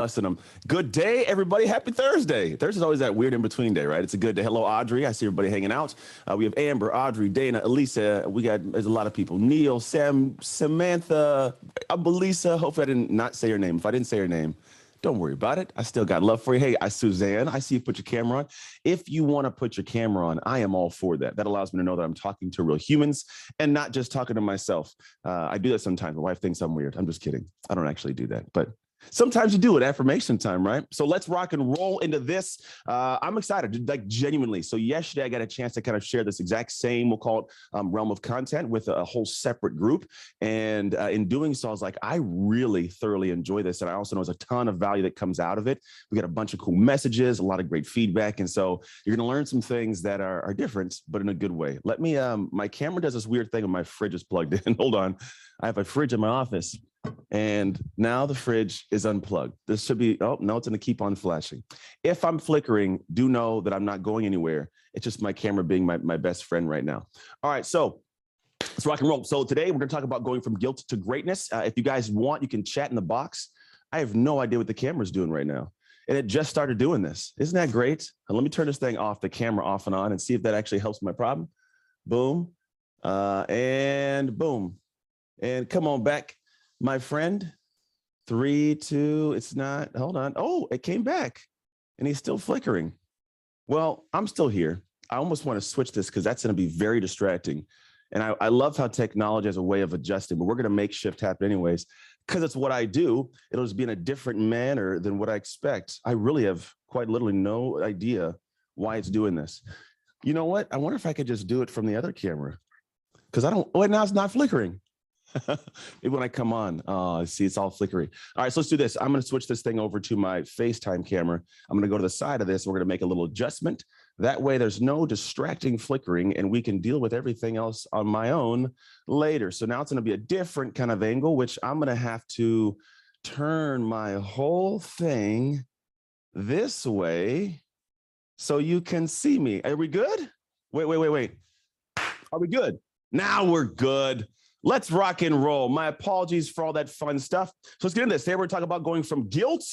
Us and them. Good day, everybody. Happy Thursday. Thursday's always that weird in-between day, right? It's a good day. Hello, Audrey. I see everybody hanging out. We have Amber, Audrey, Dana, Elisa. There's a lot of people. Neil, Sam, Samantha, Belisa. Hopefully I didn't not say your name. If I didn't say your name, don't worry about it. I still got love for you. Hey, Suzanne, I see you put your camera on. If you want to put your camera on, I am all for that. That allows me to know that I'm talking to real humans and not just talking to myself. I do that sometimes. My wife thinks I'm weird. I'm just kidding. I don't actually do that, but sometimes you do it, affirmation time, right? So let's rock and roll into this. I'm excited, like genuinely. So yesterday I got a chance to kind of share this exact same, we'll call it realm of content with a whole separate group. And in doing so, I was like, I really thoroughly enjoy this. And I also know there's a ton of value that comes out of it. We got a bunch of cool messages, a lot of great feedback. And so you're gonna learn some things that are different, but in a good way. Let me, my camera does this weird thing when my fridge is plugged in. Hold on. I have a fridge in my office. And now the fridge is unplugged. This should be, oh, no, it's going to keep on flashing. If I'm flickering, do know that I'm not going anywhere. It's just my camera being my best friend right now. All right, so let's rock and roll. So today we're going to talk about going from guilt to greatness. If you guys want, you can chat in the box. I have no idea what the camera's doing right now. And it just started doing this. Isn't that great? And let me turn this thing off, the camera off and on, and see if that actually helps my problem. Boom, and boom. And come on back. My friend, 3, 2, it's not, hold on. Oh, it came back and he's still flickering. Well, I'm still here. I almost want to switch this because that's going to be very distracting. And I love how technology has a way of adjusting, but we're going to make shift happen anyways, because it's what I do. It'll just be in a different manner than what I expect. I really have quite literally no idea why it's doing this. You know what? I wonder if I could just do it from the other camera because I don't, oh, now it's not flickering. Maybe when I come on, see, it's all flickery. All right, so let's do this. I'm going to switch this thing over to my FaceTime camera. I'm going to go to the side of this. We're going to make a little adjustment. That way there's no distracting flickering and we can deal with everything else on my own later. So now it's going to be a different kind of angle, which I'm going to have to turn my whole thing this way so you can see me. Are we good? Wait. Are we good? Now we're good. Let's rock and roll. My apologies for all that fun stuff. So let's get into this. Today we're talking about going from guilt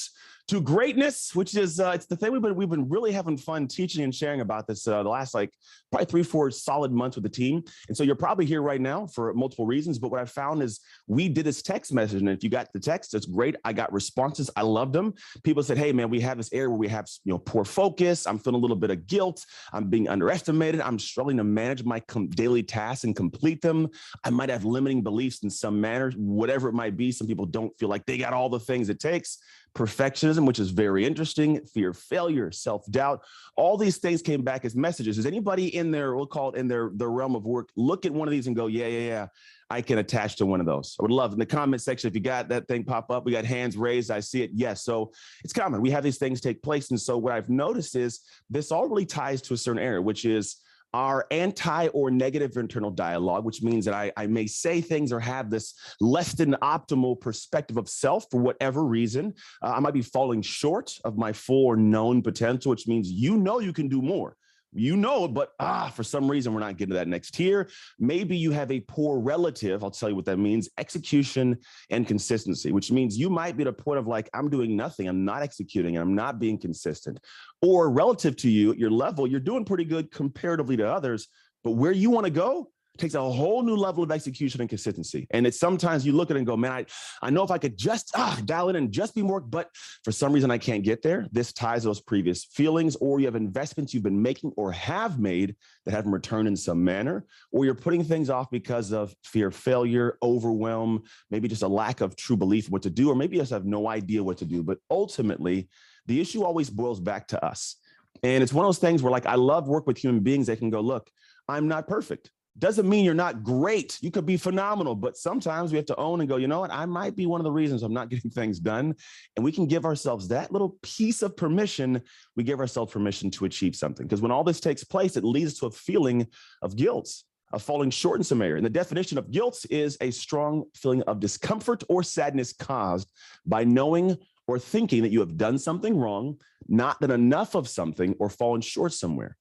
to greatness, which is it's the thing we've been really having fun teaching and sharing about this the last probably 3-4 solid months with the team. And so you're probably here right now for multiple reasons. But what I found is we did this text message, and if you got the text, it's great. I got responses. I loved them. People said, "Hey man, we have this area where we have poor focus. I'm feeling a little bit of guilt. I'm being underestimated. I'm struggling to manage my daily tasks and complete them. I might have limiting beliefs in some manner, whatever it might be. Some people don't feel like they got all the things it takes." Perfectionism, which is very interesting, fear of failure, self-doubt, all these things came back as messages. Does anybody in their, we'll call it in their realm of work, look at one of these and go, yeah, I can attach to one of those? I would love in the comment section, if you got that thing pop up, we got hands raised, I see it, yes. So it's common, we have these things take place. And so what I've noticed is this all really ties to a certain area, which is our anti or negative internal dialogue, which means that I may say things or have this less than optimal perspective of self for whatever reason. I might be falling short of my full or known potential, which means you can do more. But for some reason, we're not getting to that next tier. Maybe you have a poor relative. I'll tell you what that means. Execution and consistency, which means you might be at a point of like, I'm doing nothing. I'm not executing and I'm not being consistent. Or relative to you, your level, you're doing pretty good comparatively to others, but where you want to go takes a whole new level of execution and consistency. And it's sometimes you look at it and go, man, I know if I could just dial it in and just be more, but for some reason I can't get there. This ties those previous feelings, or you have investments you've been making or have made that haven't returned in some manner, or you're putting things off because of fear of failure, overwhelm, maybe just a lack of true belief in what to do, or maybe you just have no idea what to do. But ultimately, the issue always boils back to us. And it's one of those things where, like, I love work with human beings that can go, look, I'm not perfect. Doesn't mean you're not great. You could be phenomenal, but sometimes we have to own and go, you know what? I might be one of the reasons I'm not getting things done. And we can give ourselves that little piece of permission. We give ourselves permission to achieve something. Because when all this takes place, it leads to a feeling of guilt, of falling short in some area. And the definition of guilt is a strong feeling of discomfort or sadness caused by knowing or thinking that you have done something wrong, not done enough of something, or fallen short somewhere.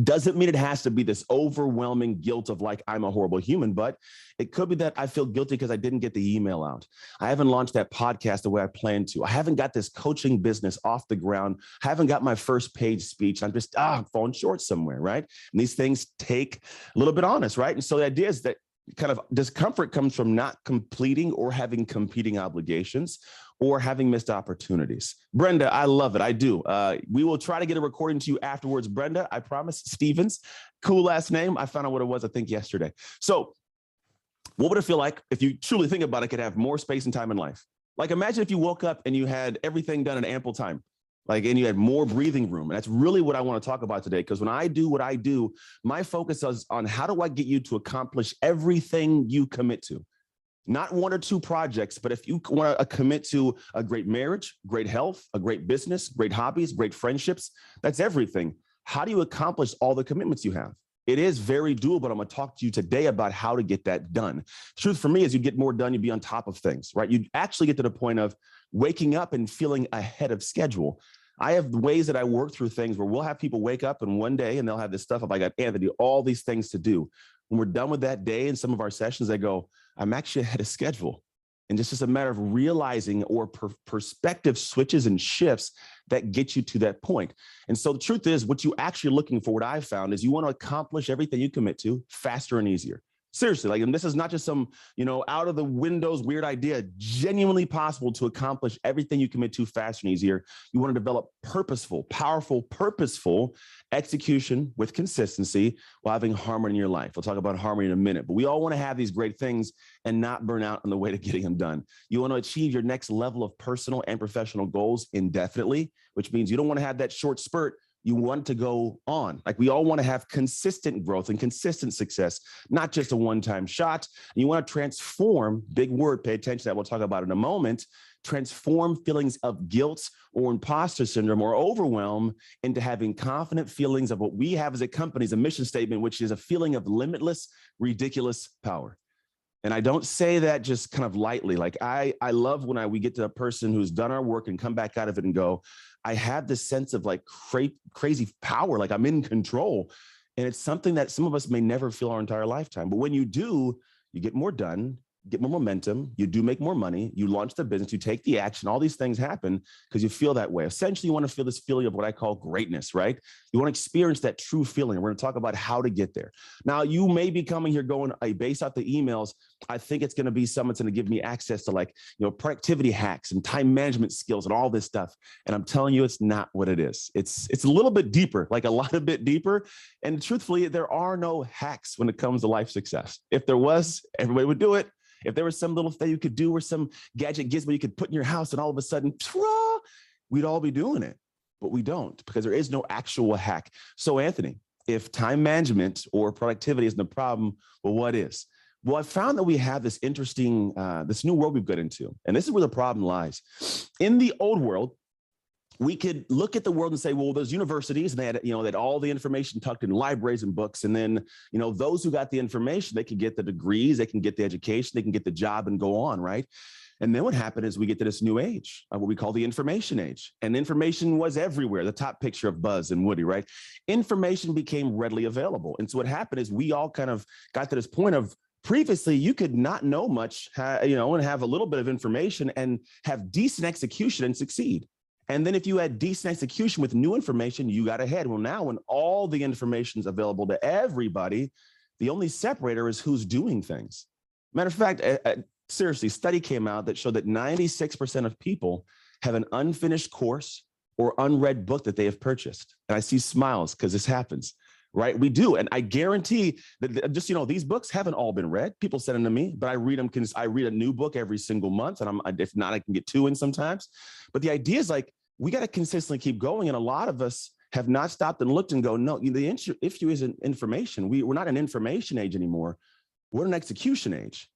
Doesn't mean it has to be this overwhelming guilt of like, I'm a horrible human, but it could be that I feel guilty because I didn't get the email out. I haven't launched that podcast the way I planned to. I haven't got this coaching business off the ground. I haven't got my first page speech. I'm just falling short somewhere, right? And these things take a little bit honest, right? And so the idea is that kind of discomfort comes from not completing or having competing obligations or having missed opportunities. Brenda, I love it. I do. We will try to get a recording to you afterwards. Brenda, I promise. Stevens, cool last name. I found out what it was, I think, yesterday. So what would it feel like if you truly think about it, could have more space and time in life? Like imagine if you woke up and you had everything done in ample time. And you had more breathing room. And that's really what I want to talk about today. Because when I do what I do, my focus is on how do I get you to accomplish everything you commit to? Not one or two projects, but if you want to commit to a great marriage, great health, a great business, great hobbies, great friendships, that's everything. How do you accomplish all the commitments you have? It is very doable. I'm going to talk to you today about how to get that done. Truth for me is you get more done, you'd be on top of things, right? You actually get to the point of waking up and feeling ahead of schedule. I have ways that I work through things where we'll have people wake up and one day and they'll have this stuff of I got Anthony, all these things to do. When we're done with that day in some of our sessions, they go, I'm actually ahead of schedule. And it's just a matter of realizing or perspective switches and shifts that get you to that point. And so the truth is what you actually looking for, what I've found is you want to accomplish everything you commit to faster and easier. Seriously, and this is not just some, out of the windows weird idea, genuinely possible to accomplish everything you commit to faster and easier. You want to develop purposeful, powerful, purposeful execution with consistency while having harmony in your life. We'll talk about harmony in a minute, but we all want to have these great things and not burn out on the way to getting them done. You want to achieve your next level of personal and professional goals indefinitely, which means you don't want to have that short spurt. You want to go on. Like we all want to have consistent growth and consistent success, not just a one-time shot. You want to transform, big word, pay attention to that, we'll talk about in a moment, transform feelings of guilt or imposter syndrome or overwhelm into having confident feelings of what we have as a company, as a mission statement, which is a feeling of limitless, ridiculous power. And I don't say that just kind of lightly. Like I love when we get to a person who's done our work and come back out of it and go, I have this sense of like crazy power, like I'm in control. And it's something that some of us may never feel our entire lifetime. But when you do, you get more done, get more momentum, you do make more money, you launch the business, you take the action, all these things happen because you feel that way. Essentially, you want to feel this feeling of what I call greatness, right? You want to experience that true feeling. We're going to talk about how to get there. Now, you may be coming here going, based off the emails, I think it's going to be someone's going to give me access to productivity hacks and time management skills and all this stuff. And I'm telling you, it's not what it is. It's a little bit deeper, like a lot of bit deeper. And truthfully, there are no hacks when it comes to life success. If there was, everybody would do it. If there was some little thing you could do or some gadget gizmo you could put in your house and all of a sudden, we'd all be doing it, but we don't because there is no actual hack. So Anthony, if time management or productivity isn't a problem, well, what is? Well, I found that we have this interesting, this new world we've got into, and this is where the problem lies. In the old world, we could look at the world and say, well, there's universities and they had all the information tucked in libraries and books. And then, those who got the information, they could get the degrees, they can get the education, they can get the job and go on, right? And then what happened is we get to this new age, what we call the information age. And information was everywhere, the top picture of Buzz and Woody, right? Information became readily available. And so what happened is we all kind of got to this point of previously you could not know much, and have a little bit of information and have decent execution and succeed. And then if you had decent execution with new information, you got ahead. Well, now when all the information is available to everybody, the only separator is who's doing things. Matter of fact, seriously, study came out that showed that 96% of people have an unfinished course or unread book that they have purchased. And I see smiles because this happens, right? We do. And I guarantee that just, these books haven't all been read. People send them to me, but I read them because I read a new book every single month. And if not, I can get two in sometimes. But the idea is like, we got to consistently keep going. And a lot of us have not stopped and looked and go, no, the issue isn't information. We're not an information age anymore. We're an execution age.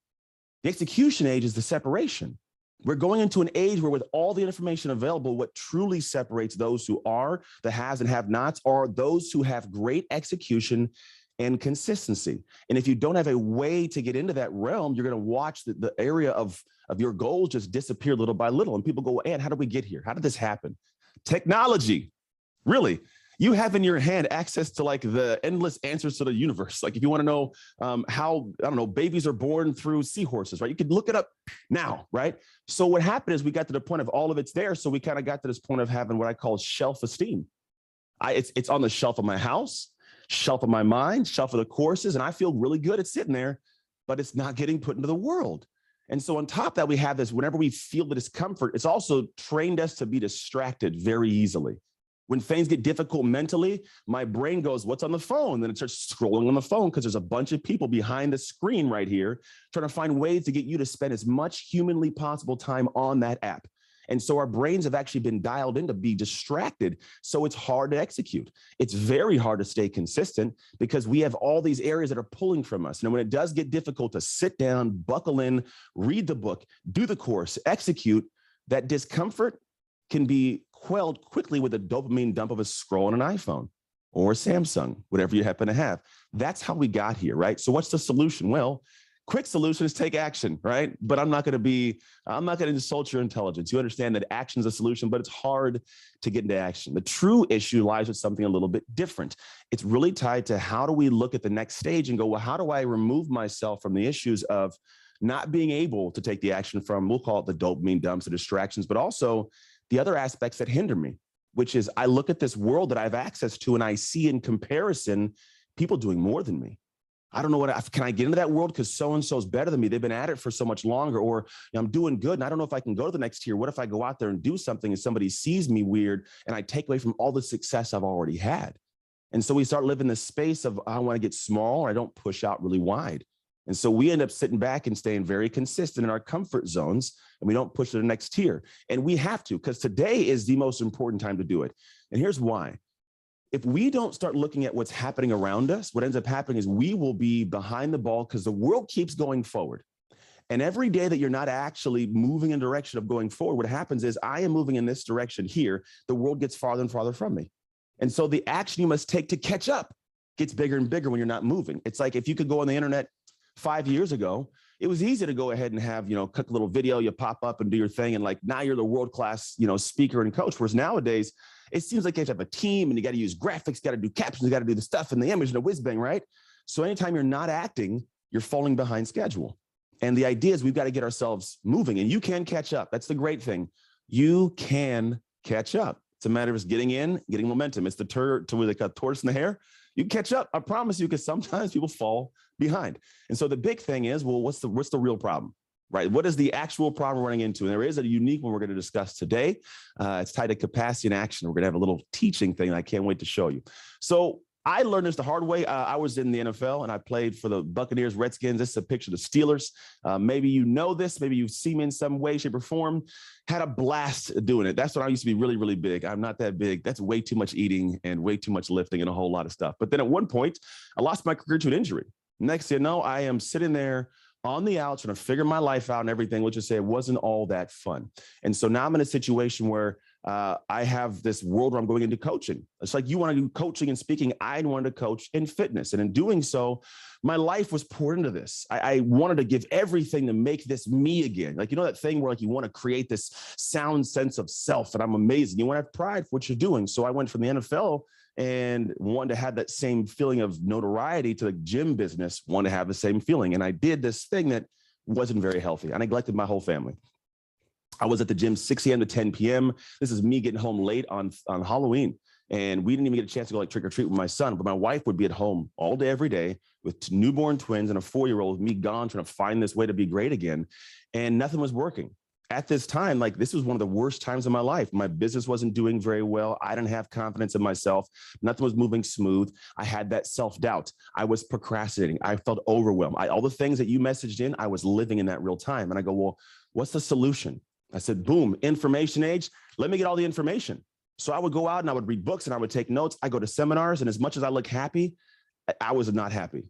The execution age is the separation. We're going into an age where with all the information available, what truly separates those who are the haves and have nots are those who have great execution and consistency. And if you don't have a way to get into that realm, you're going to watch the area of your goals just disappear little by little. And people go, and how did we get here? How did this happen? Technology, really. You have in your hand access to like the endless answers to the universe. Like if you want to know how, I don't know, babies are born through seahorses, right? You could look it up now, right? So what happened is we got to the point of all of it's there. So we kind of got to this point of having what I call shelf esteem. It's on the shelf of my house, shelf of my mind, shelf of the courses, and I feel really good at sitting there, but it's not getting put into the world. And so on top of that, we have this, whenever we feel the discomfort, it's also trained us to be distracted very easily. When things get difficult mentally, my brain goes, what's on the phone? Then it starts scrolling on the phone because there's a bunch of people behind the screen right here trying to find ways to get you to spend as much humanly possible time on that app. And so our brains have actually been dialed in to be distracted. So it's hard to execute. It's very hard to stay consistent because we have all these areas that are pulling from us. And when it does get difficult to sit down, buckle in, read the book, do the course, execute, that discomfort can be quelled quickly with a dopamine dump of a scroll on an iPhone or a Samsung, whatever you happen to have. That's how we got here, right? So what's the solution? Well, quick solution is take action, right? But I'm not going to insult your intelligence. You understand that action is a solution, but it's hard to get into action. The true issue lies with something a little bit different. It's really tied to how do we look at the next stage and go, well, how do I remove myself from the issues of not being able to take the action from, we'll call it the dopamine dumps, the distractions, but also the other aspects that hinder me, which is I look at this world that I have access to and I see in comparison people doing more than me. I don't know can I get into that world because so-and-so is better than me? They've been at it for so much longer, or I'm doing good and I don't know if I can go to the next tier. What if I go out there and do something and somebody sees me weird and I take away from all the success I've already had? And so we start living this space of, I want to get small or I don't push out really wide. And so we end up sitting back and staying very consistent in our comfort zones, and we don't push to the next tier. And we have to, because today is the most important time to do it. And here's why. If we don't start looking at what's happening around us, what ends up happening is we will be behind the ball because the world keeps going forward. And every day that you're not actually moving in the direction of going forward, what happens is I am moving in this direction here. The world gets farther and farther from me. And so the action you must take to catch up gets bigger and bigger when you're not moving. It's like if you could go on the internet 5 years ago, it was easy to go ahead and have, cut a little video, you pop up and do your thing. And like now you're the world-class, speaker and coach. Whereas nowadays, it seems like you have to have a team and you got to use graphics, got to do captions, you got to do the stuff and the image and the whiz bang, right? So anytime you're not acting, you're falling behind schedule. And the idea is we've got to get ourselves moving and you can catch up. That's the great thing. You can catch up. It's a matter of just getting in, getting momentum. It's the tortoise in the hare. You catch up, I promise you, because sometimes people fall behind. And so the big thing is, well, what's the real problem, right? What is the actual problem we're running into? And there is a unique one we're going to discuss today. It's tied to capacity and action. We're going to have a little teaching thing I can't wait to show you. So I learned this the hard way. I was in the NFL and I played for the Buccaneers, Redskins. This is a picture of the Steelers. Maybe you know this. Maybe you've seen me in some way, shape, or form. Had a blast doing it. That's when I used to be really, really big. I'm not that big. That's way too much eating and way too much lifting and a whole lot of stuff. But then at one point, I lost my career to an injury. Next thing you know, I am sitting there on the outs trying to figure my life out and everything, which is say it wasn't all that fun. And so now I'm in a situation where I have this world where I'm going into coaching. It's like you want to do coaching and speaking. I wanted to coach in fitness. And in doing so, my life was poured into this. I wanted to give everything to make this me again. Like, that thing where like you want to create this sound sense of self and I'm amazing. You want to have pride for what you're doing. So I went from the NFL and wanted to have that same feeling of notoriety to the gym business, wanted to have the same feeling. And I did this thing that wasn't very healthy. I neglected my whole family. I was at the gym 6 a.m. to 10 p.m. This is me getting home late on Halloween. And we didn't even get a chance to go like trick or treat with my son, but my wife would be at home all day, every day with newborn twins and a 4-year-old, me gone, trying to find this way to be great again. And nothing was working. At this time, like this was one of the worst times of my life. My business wasn't doing very well. I didn't have confidence in myself. Nothing was moving smooth. I had that self-doubt. I was procrastinating. I felt overwhelmed. All the things that you messaged in, I was living in that real time. And I go, well, what's the solution? I said, boom, information age. Let me get all the information. So I would go out and I would read books and I would take notes. I go to seminars. And as much as I look happy, I was not happy.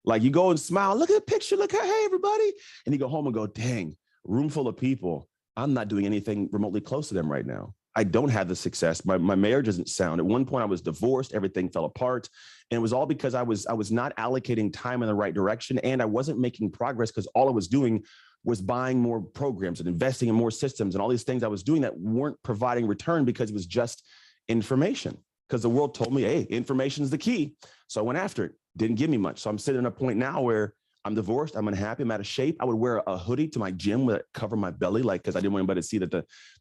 Like you go and smile, look at the picture, look, hey, everybody. And you go home and go, dang, room full of people. I'm not doing anything remotely close to them right now. I don't have the success. My marriage isn't sound. At one point I was divorced. Everything fell apart. And it was all because I was not allocating time in the right direction. And I wasn't making progress because all I was doing was buying more programs and investing in more systems and all these things I was doing that weren't providing return because it was just information. because the world told me, hey, information is the key. So I went after it. Didn't give me much. So I'm sitting at a point now where I'm divorced. I'm unhappy. I'm out of shape. I would wear a hoodie to my gym that cover my belly, like, because I didn't want anybody to see that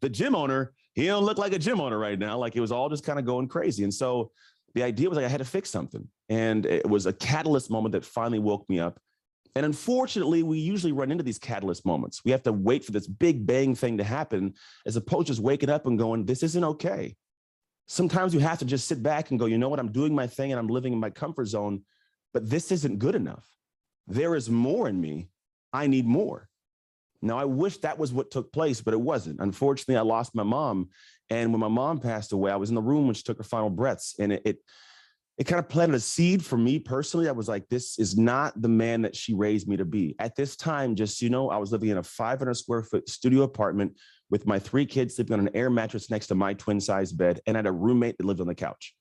the gym owner, he don't look like a gym owner right now. Like, it was all just kind of going crazy. And so the idea was, like, I had to fix something. And it was a catalyst moment that finally woke me up. And unfortunately, we usually run into these catalyst moments. We have to wait for this big bang thing to happen, as opposed to just waking up and going, this isn't okay. Sometimes you have to just sit back and go, you know what, I'm doing my thing and I'm living in my comfort zone, but this isn't good enough. There is more in me. I need more. Now, I wish that was what took place, but it wasn't. Unfortunately, I lost my mom. And when my mom passed away, I was in the room when she took her final breaths. And it kind of planted a seed for me personally. I was like, this is not the man that she raised me to be. At this time, just, you know, I was living in a 500 square foot studio apartment with my 3 kids sleeping on an air mattress next to my twin size bed. And I had a roommate that lived on the couch.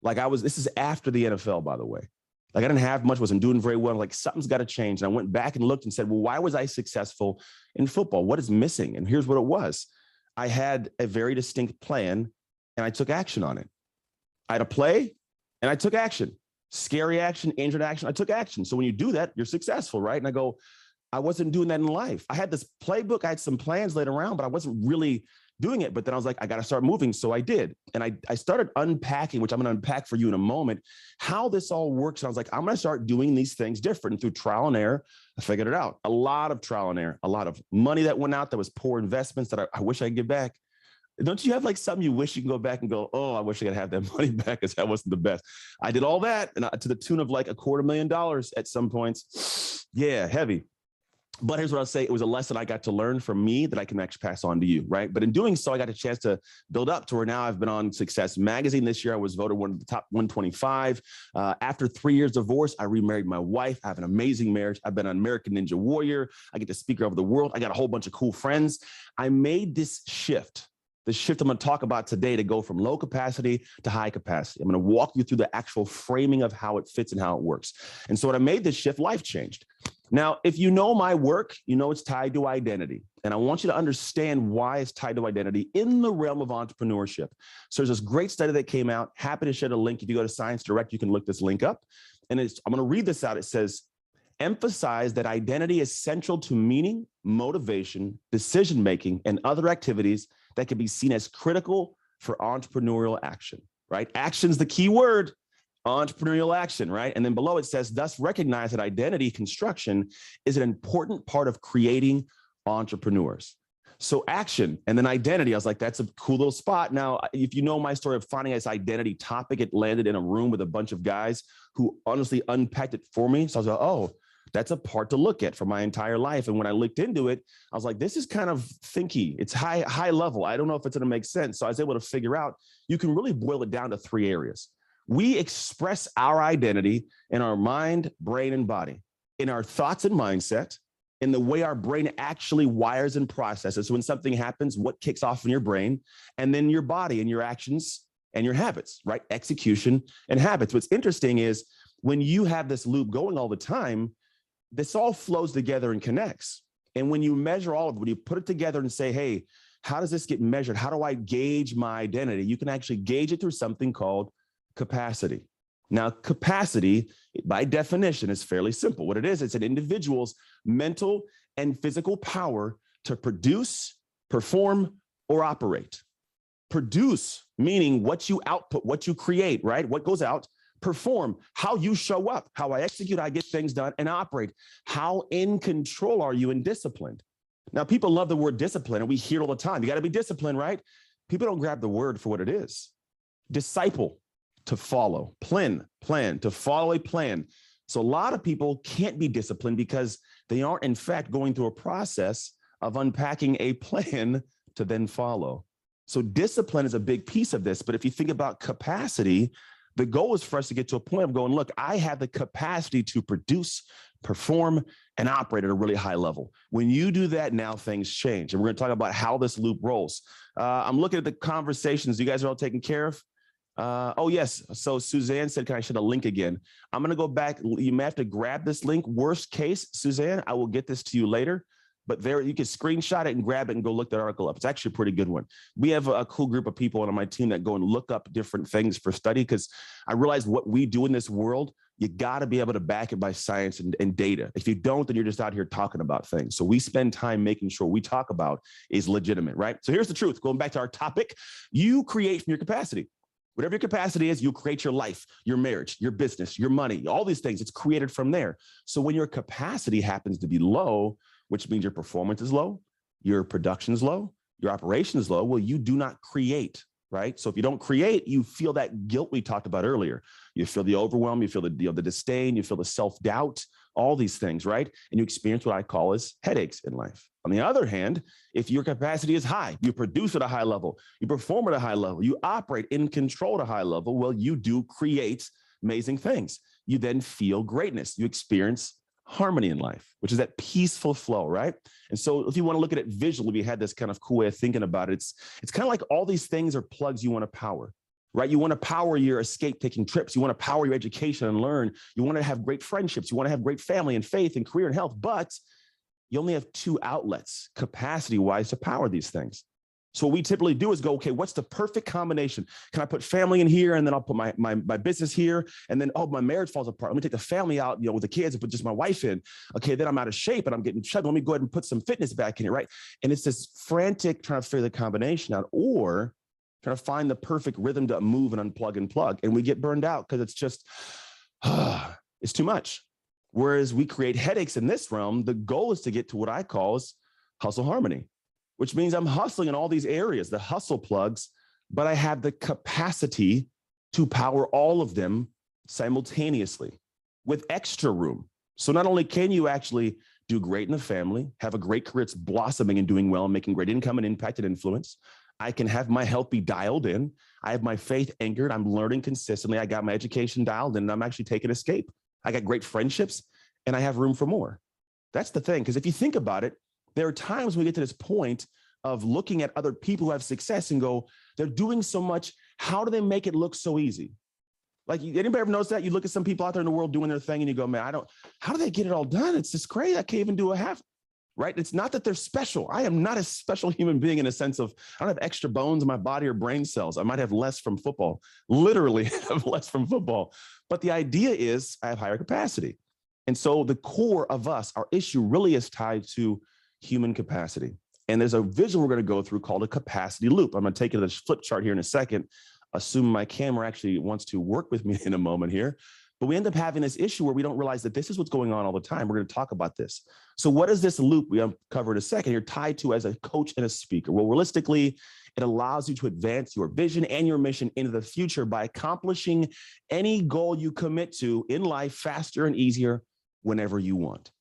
Like, this is after the NFL, by the way. Like, I didn't have much, wasn't doing very well. Like, something's got to change. And I went back and looked and said, well, why was I successful in football? What is missing? And here's what it was. I had a very distinct plan and I took action on it. I had a play and I took action. Scary action, injured action, I took action. So when you do that, you're successful, right? And I go, I wasn't doing that in life. I had this playbook, I had some plans laid around, but I wasn't really doing it. But then I was like, I got to start moving. So I did. And I started unpacking, which I'm going to unpack for you in a moment, how this all works. And I was like, I'm going to start doing these things different. And through trial and error, I figured it out. A lot of trial and error, a lot of money that went out that was poor investments that I wish I could get back. Don't you have like something you wish you can go back and go, oh, I wish I could have that money back because that wasn't the best. I did all that, and to the tune of like $250,000 at some points. Yeah, heavy. But here's what I'll say. It was a lesson I got to learn from me that I can actually pass on to you, right? But in doing so, I got a chance to build up to where now I've been on Success Magazine. This year, I was voted one of the top 125. After 3 years divorce, I remarried my wife. I have an amazing marriage. I've been an American Ninja Warrior. I get to speak over the world. I got a whole bunch of cool friends. I made this shift. The shift I'm going to talk about today to go from low capacity to high capacity. I'm going to walk you through the actual framing of how it fits and how it works. And so when I made this shift, life changed. Now, if you know my work, you know it's tied to identity. And I want you to understand why it's tied to identity in the realm of entrepreneurship. So there's this great study that came out. Happy to share the link. If you go to Science Direct, you can look this link up. And I'm going to read this out. It says, emphasize that identity is central to meaning, motivation, decision-making, and other activities that can be seen as critical for entrepreneurial action, right? Action's the key word, entrepreneurial action, right? And then below it says, thus recognize that identity construction is an important part of creating entrepreneurs. So action and then identity, I was like, that's a cool little spot. Now, if you know my story of finding this identity topic, it landed in a room with a bunch of guys who honestly unpacked it for me. So I was like, oh, that's a part to look at for my entire life. And when I looked into it, I was like, this is kind of thinky. It's high level. I don't know if it's going to make sense. So I was able to figure out, you can really boil it down to 3 areas. We express our identity in our mind, brain, and body, in our thoughts and mindset, in the way our brain actually wires and processes. So when something happens, what kicks off in your brain, and then your body and your actions and your habits, right? Execution and habits. What's interesting is when you have this loop going all the time, this all flows together and connects. And when you measure all of it, when you put it together and say, hey, how does this get measured? How do I gauge my identity? You can actually gauge it through something called capacity. Now, capacity, by definition, is fairly simple. What it is, it's an individual's mental and physical power to produce, perform, or operate. Produce, meaning what you output, what you create, right? What goes out. Perform, how you show up, how I execute, I get things done, and operate. How in control are you and disciplined? Now, people love the word discipline, and we hear it all the time. You got to be disciplined, right? People don't grab the word for what it is. Disciple, to follow. Plan, to follow a plan. So a lot of people can't be disciplined because they aren't, in fact, going through a process of unpacking a plan to then follow. So discipline is a big piece of this. But if you think about capacity, the goal is for us to get to a point of going, look, I have the capacity to produce, perform, and operate at a really high level. When you do that, now things change. And we're going to talk about how this loop rolls. I'm looking at the conversations. You guys are all taken care of? Oh, yes. So Suzanne said, can I share the link again? I'm going to go back. You may have to grab this link. Worst case, Suzanne, I will get this to you later. but there you can screenshot it and grab it and go look that article up. It's actually a pretty good one. We have a cool group of people on my team that go and look up different things for study, because I realize what we do in this world, you got to be able to back it by science and data. If you don't, then you're just out here talking about things. So we spend time making sure we talk about is legitimate, right? So here's the truth. Going back to our topic, you create from your capacity. Whatever your capacity is, you create your life, your marriage, your business, your money, all these things. It's created from there. So when your capacity happens to be low, which means your performance is low, your production is low, your operation is low, well, you do not create, right? So if you don't create, you feel that guilt we talked about earlier. You feel the overwhelm, you feel the disdain, you feel the self-doubt, all these things, right? And you experience what I call as headaches in life. On the other hand, if your capacity is high, you produce at a high level, you perform at a high level, you operate in control at a high level, well, you do create amazing things. You then feel greatness. You experience harmony in life, which is that peaceful flow, right? And so if you want to look at it visually, we had this kind of cool way of thinking about it. It's kind of like all these things are plugs you want to power, right? You want to power your escape taking trips. You want to power your education and learn. You want to have great friendships. You want to have great family and faith and career and health, but you only have two outlets capacity-wise to power these things. So what we typically do is go, okay, what's the perfect combination? Can I put family in here, and then I'll put my business here, and then, oh, my marriage falls apart. Let me take the family out, with the kids and put just my wife in. Okay, then I'm out of shape and I'm getting chubby. Let me go ahead and put some fitness back in it, right? And it's this frantic trying to figure the combination out, or trying to find the perfect rhythm to move and unplug and plug. And we get burned out because it's just, it's too much. Whereas we create headaches in this realm, the goal is to get to what I call is hustle harmony, which means I'm hustling in all these areas, the hustle plugs, but I have the capacity to power all of them simultaneously with extra room. So not only can you actually do great in the family, have a great career, it's blossoming and doing well, and making great income and impact and influence. I can have my health be dialed in. I have my faith anchored. I'm learning consistently. I got my education dialed in, and I'm actually taking escape. I got great friendships, and I have room for more. That's the thing. Because if you think about it, there are times when we get to this point of looking at other people who have success and go, they're doing so much. How do they make it look so easy? Like, anybody ever notice that? You look at some people out there in the world doing their thing and you go, man, how do they get it all done? It's just crazy. I can't even do a half, right? It's not that they're special. I am not a special human being in a sense of, I don't have extra bones in my body or brain cells. I might have less from football, literally have less from football. But the idea is I have higher capacity. And so the core of us, our issue really is tied to human capacity. And there's a vision we're going to go through called a capacity loop. I'm going to take you to this flip chart here in a second, assume my camera actually wants to work with me in a moment here. But we end up having this issue where we don't realize that this is what's going on all the time. We're going to talk about this. So what is this loop we uncovered a second here tied to as a coach and a speaker? Well, realistically, it allows you to advance your vision and your mission into the future by accomplishing any goal you commit to in life faster and easier whenever you want.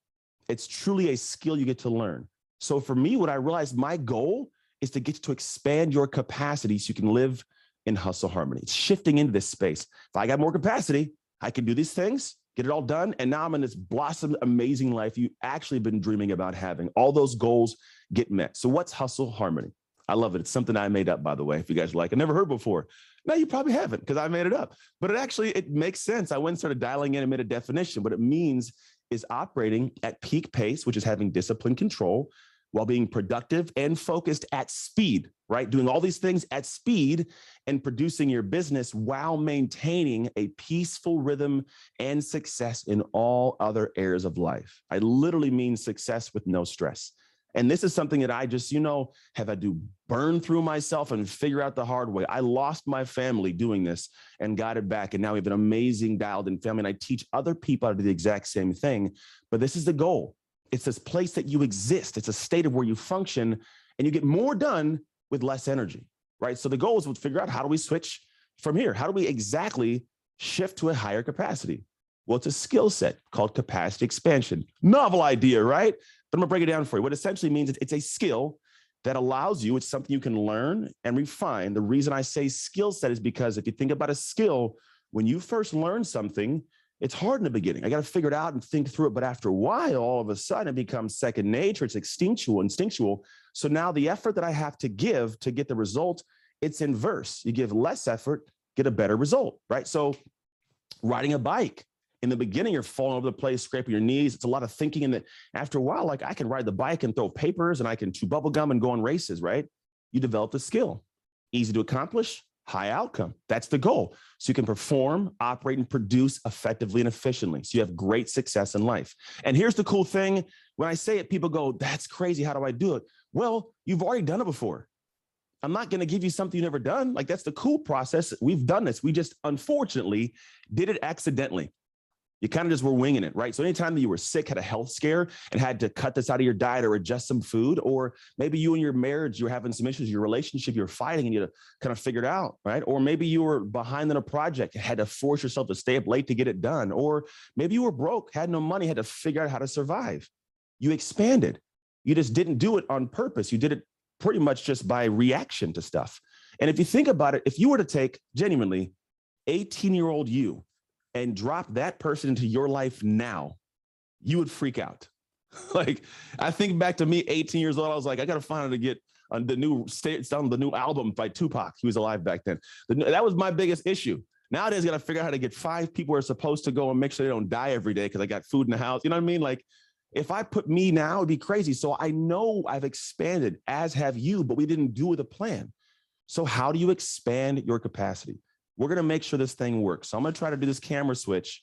It's truly a skill you get to learn. So for me, what I realized, my goal is to get to expand your capacity so you can live in hustle harmony. It's shifting into this space. If I got more capacity, I can do these things, get it all done. And now I'm in this blossomed, amazing life you actually been dreaming about having. All those goals get met. So what's hustle harmony? I love it. It's something I made up, by the way, if you guys like. I never heard before. No, you probably haven't, because I made it up. But it makes sense. I went and started dialing in and made a definition. What it means is operating at peak pace, which is having discipline control, while being productive and focused at speed, right? Doing all these things at speed and producing your business while maintaining a peaceful rhythm and success in all other areas of life. I literally mean success with no stress. And this is something that I just, have had to burn through myself and figure out the hard way. I lost my family doing this and got it back. And now we have an amazing dialed in family. And I teach other people how to do the exact same thing. But this is the goal. It's this place that you exist. It's a state of where you function and you get more done with less energy, right? So the goal is to figure out, how do we switch from here? How do we exactly shift to a higher capacity? Well, it's a skill set called capacity expansion. Novel idea, right? But I'm gonna break it down for you. What essentially means it's a skill that allows you, it's something you can learn and refine. The reason I say skill set is because if you think about a skill, when you first learn something, it's hard in the beginning. I got to figure it out and think through it. But after a while, all of a sudden it becomes second nature. It's instinctual. So now the effort that I have to give to get the result, it's inverse. You give less effort, get a better result, right? So riding a bike, In the beginning, you're falling over the place, scraping your knees. It's a lot of thinking. And then after a while, like I can ride the bike and throw papers and I can chew bubble gum and go on races, right? You develop the skill. Easy to accomplish, high outcome. That's the goal. So you can perform, operate, and produce effectively and efficiently. So you have great success in life. And here's the cool thing. When I say it, people go, that's crazy. How do I do it? Well, you've already done it before. I'm not going to give you something you've never done. Like that's the cool process. We've done this. We just unfortunately did it accidentally. You kind of just were winging it, right? So anytime that you were sick, had a health scare and had to cut this out of your diet or adjust some food, or maybe you and your marriage, you were having some issues, your relationship, you were fighting and you had to kind of figure it out, right? Or maybe you were behind in a project and had to force yourself to stay up late to get it done. Or maybe you were broke, had no money, had to figure out how to survive. You expanded. You just didn't do it on purpose. You did it pretty much just by reaction to stuff. And if you think about it, if you were to take genuinely 18-year-old you and drop that person into your life now, you would freak out. Like, I think back to me, 18 years old, I was like, I got to find out to get on the new album by Tupac. He was alive back then. That was my biggest issue. Nowadays, I got to figure out how to get 5 people who are supposed to go and make sure they don't die every day because I got food in the house. You know what I mean? Like, if I put me now, it'd be crazy. So I know I've expanded, as have you, but we didn't do with a plan. So how do you expand your capacity? We're going to make sure this thing works. So I'm going to try to do this camera switch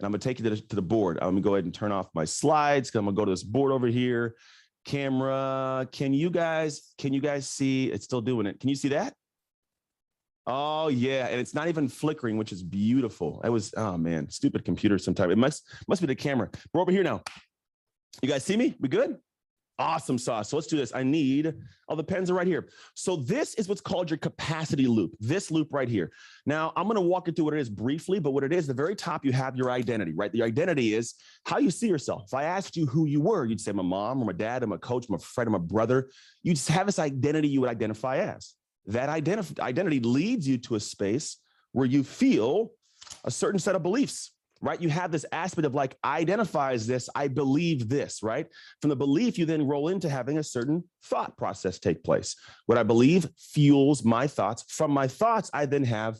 and I'm going to take you to the board. I'm going to go ahead and turn off my slides because I'm going to go to this board over here. Camera. Can you guys see? It's still doing it. Can you see that? Oh yeah. And it's not even flickering, which is beautiful. It was, oh man, stupid computer sometimes. It must be the camera. We're over here now. You guys see me? We good? Awesome sauce. So let's do this. I need, the pens are right here. So this is what's called your capacity loop, this loop right here. Now, I'm going to walk you through what it is briefly, but what it is, the very top, you have your identity, right? The identity is how you see yourself. If I asked you who you were, you'd say I'm a mom, I'm a dad, I'm a coach, I'm a friend, I'm a brother. You just have this identity you would identify as. That identity leads you to a space where you feel a certain set of beliefs. Right? You have this aspect of like, I identify as this, I believe this, right? From the belief, you then roll into having a certain thought process take place. What I believe fuels my thoughts. From my thoughts, I then have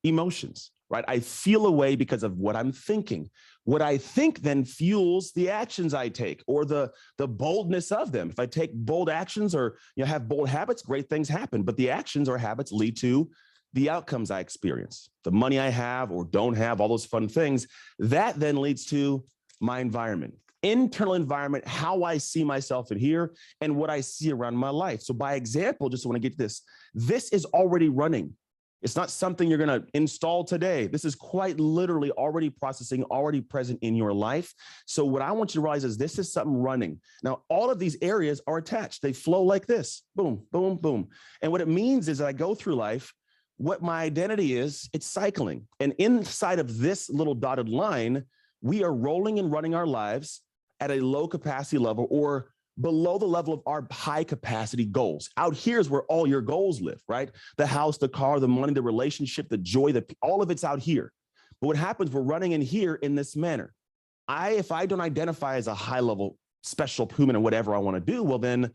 emotions, right? I feel a way because of what I'm thinking. What I think then fuels the actions I take or the boldness of them. If I take bold actions or have bold habits, great things happen. But the actions or habits lead to the outcomes I experience, the money I have or don't have, all those fun things. That then leads to my environment, internal environment, how I see myself in here and what I see around my life. So by example, just want to get to this is already running. It's not something you're going to install today. This is quite literally already processing, already present in your life. So what I want you to realize is this is something running. Now, all of these areas are attached. They flow like this, boom, boom, boom. And what it means is that I go through life, what my identity is, it's cycling. And inside of this little dotted line, we are rolling and running our lives at a low capacity level or below the level of our high capacity goals. Out here is where all your goals live, right? The house, the car, the money, the relationship, the joy, all of it's out here. But what happens, we're running in here in this manner. If I don't identify as a high level special human and whatever I want to do, well, then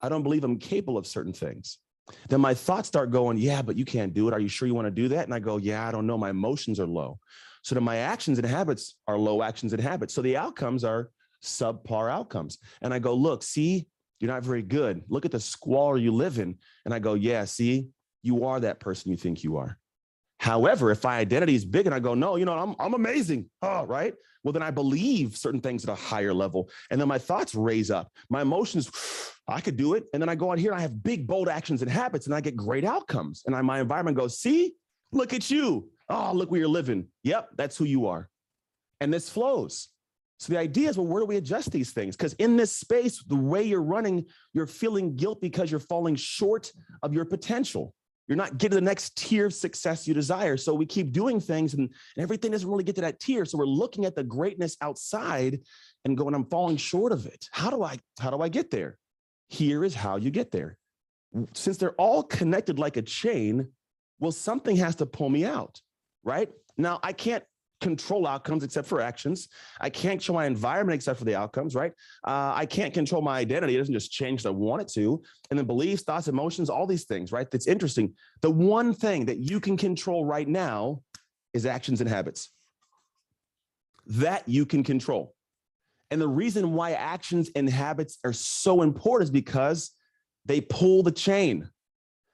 I don't believe I'm capable of certain things. Then my thoughts start going, yeah, but you can't do it. Are you sure you want to do that? And I go, yeah, I don't know. My emotions are low. So then my actions and habits are low actions and habits. So the outcomes are subpar outcomes. And I go, look, see, you're not very good. Look at the squalor you live in. And I go, yeah, see, you are that person you think you are. However, if my identity is big and I go, no, I'm amazing. Oh, right. Well, then I believe certain things at a higher level. And then my thoughts raise up. My emotions, I could do it. And then I go out here and I have big, bold actions and habits and I get great outcomes. And my environment goes, see, look at you. Oh, look where you're living. Yep, that's who you are. And this flows. So the idea is, well, where do we adjust these things? Because in this space, the way you're running, you're feeling guilt because you're falling short of your potential. You're not getting the next tier of success you desire. So we keep doing things and everything doesn't really get to that tier. So we're looking at the greatness outside and going, I'm falling short of it. How do I get there? Here is how you get there. Since they're all connected like a chain, well, something has to pull me out, right? Now, I can't control outcomes except for actions. I can't control my environment except for the outcomes, right? I can't control my identity. It doesn't just change as I want it to. And then beliefs, thoughts, emotions, all these things, right? That's interesting. The one thing that you can control right now is actions and habits. that you can control. And the reason why actions and habits are so important is because they pull the chain.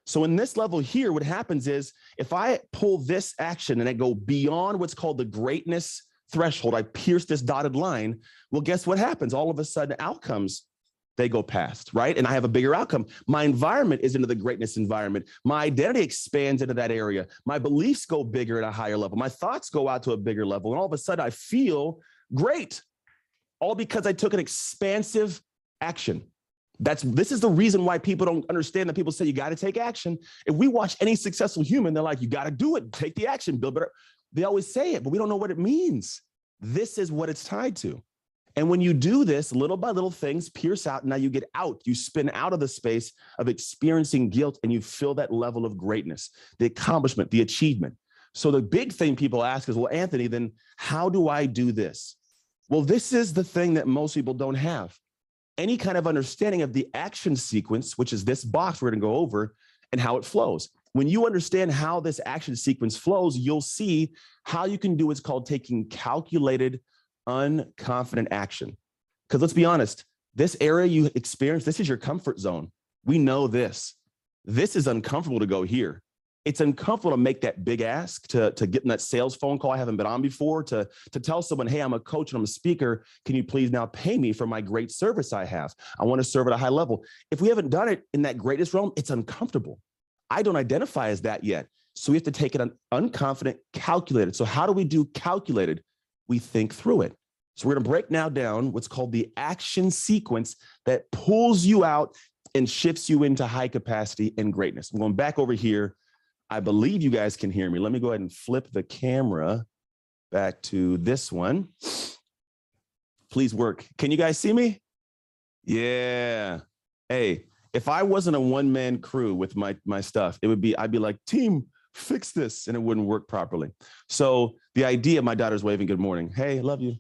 So in this level here, what happens is if I pull this action and I go beyond what's called the greatness threshold, I pierce this dotted line, well, guess what happens? All of a sudden outcomes, they go past, right? And I have a bigger outcome. My environment is into the greatness environment. My identity expands into that area. My beliefs go bigger at a higher level. My thoughts go out to a bigger level. And all of a sudden I feel great, all because I took an expansive action. This is the reason why people don't understand that people say you got to take action. If we watch any successful human, they're like, you got to do it, take the action, build better. They always say it, but we don't know what it means. This is what it's tied to. And when you do this, little by little, things pierce out. Now you get out, you spin out of the space of experiencing guilt and you feel that level of greatness, the accomplishment, the achievement. So the big thing people ask is, well, Anthony, then how do I do this? Well, this is the thing that most people don't have. Any kind of understanding of the action sequence, which is this box we're going to go over, and how it flows. When you understand how this action sequence flows, you'll see how you can do what's called taking calculated, unconfident action. Because let's be honest, this area you experience, this is your comfort zone. We know this. This is uncomfortable to go here. It's uncomfortable to make that big ask, to get in that sales phone call I haven't been on before, to tell someone, hey, I'm a coach and I'm a speaker. Can you please now pay me for my great service I have? I want to serve at a high level. If we haven't done it in that greatest realm, it's uncomfortable. I don't identify as that yet. So we have to take it unconfident, calculated. So how do we do calculated? We think through it. So we're going to break now down what's called the action sequence that pulls you out and shifts you into high capacity and greatness. I'm going back over here. I believe you guys can hear me. Let me go ahead and flip the camera back to this one. Please work. Can you guys see me? Yeah. Hey, if I wasn't a one-man crew with my stuff, I'd be like, team, fix this, and it wouldn't work properly. So the idea, my daughter's waving good morning. Hey, love you.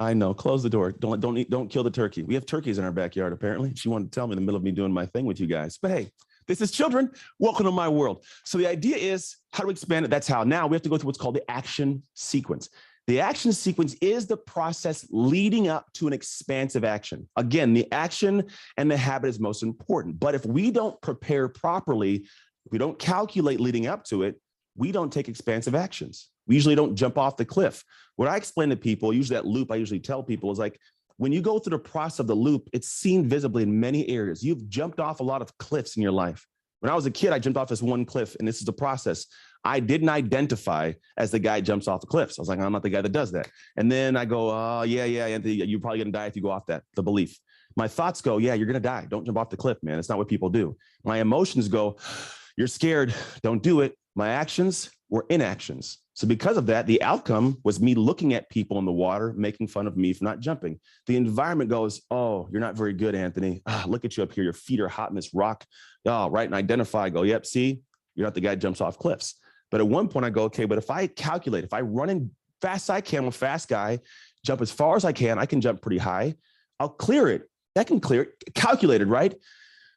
I know, close the door. Don't kill the turkey. We have turkeys in our backyard, apparently. She wanted to tell me in the middle of me doing my thing with you guys. But hey, this is children. Welcome to my world. So the idea is how to expand it. That's how. Now we have to go through what's called the action sequence. The action sequence is the process leading up to an expansive action. Again, the action and the habit is most important. But if we don't prepare properly, if we don't calculate leading up to it, we don't take expansive actions. We usually don't jump off the cliff. What I explain to people, usually that loop I usually tell people is like, when you go through the process of the loop, it's seen visibly in many areas. You've jumped off a lot of cliffs in your life. When I was a kid, I jumped off this one cliff, and this is the process. I didn't identify as the guy who jumps off the cliffs. I was like, I'm not the guy that does that. And then I go, oh, yeah, Anthony, you're probably going to die if you go off that, the belief. My thoughts go, yeah, you're going to die. Don't jump off the cliff, man. It's not what people do. My emotions go, you're scared. Don't do it. My actions were inactions. So because of that, the outcome was me looking at people in the water, making fun of me for not jumping. The environment goes, oh, you're not very good, Anthony. Look at you up here. Your feet are hot in this rock. Oh, right. And identify, go, yep, see, you're not the guy who jumps off cliffs. But at one point I go, okay, but if I calculate, if I run in fast as I can, I'm a fast guy, jump as far as I can jump pretty high. I'll clear it. I can clear it, calculated, right?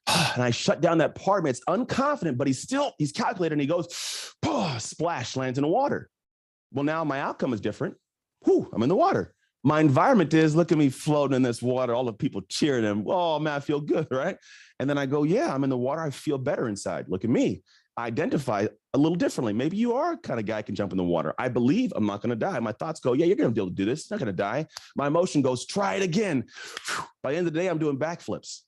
And I shut down that part of me. It's unconfident, but he's calculated, and he goes, splash, lands in the water. Well, now my outcome is different. Whew, I'm in the water. My environment is, look at me floating in this water, all the people cheering him. Oh, man, I feel good, right? And then I go, yeah, I'm in the water. I feel better inside. Look at me. I identify a little differently. Maybe you are a kind of guy who can jump in the water. I believe I'm not going to die. My thoughts go, yeah, you're going to be able to do this. You're not going to die. My emotion goes, try it again. By the end of the day, I'm doing backflips.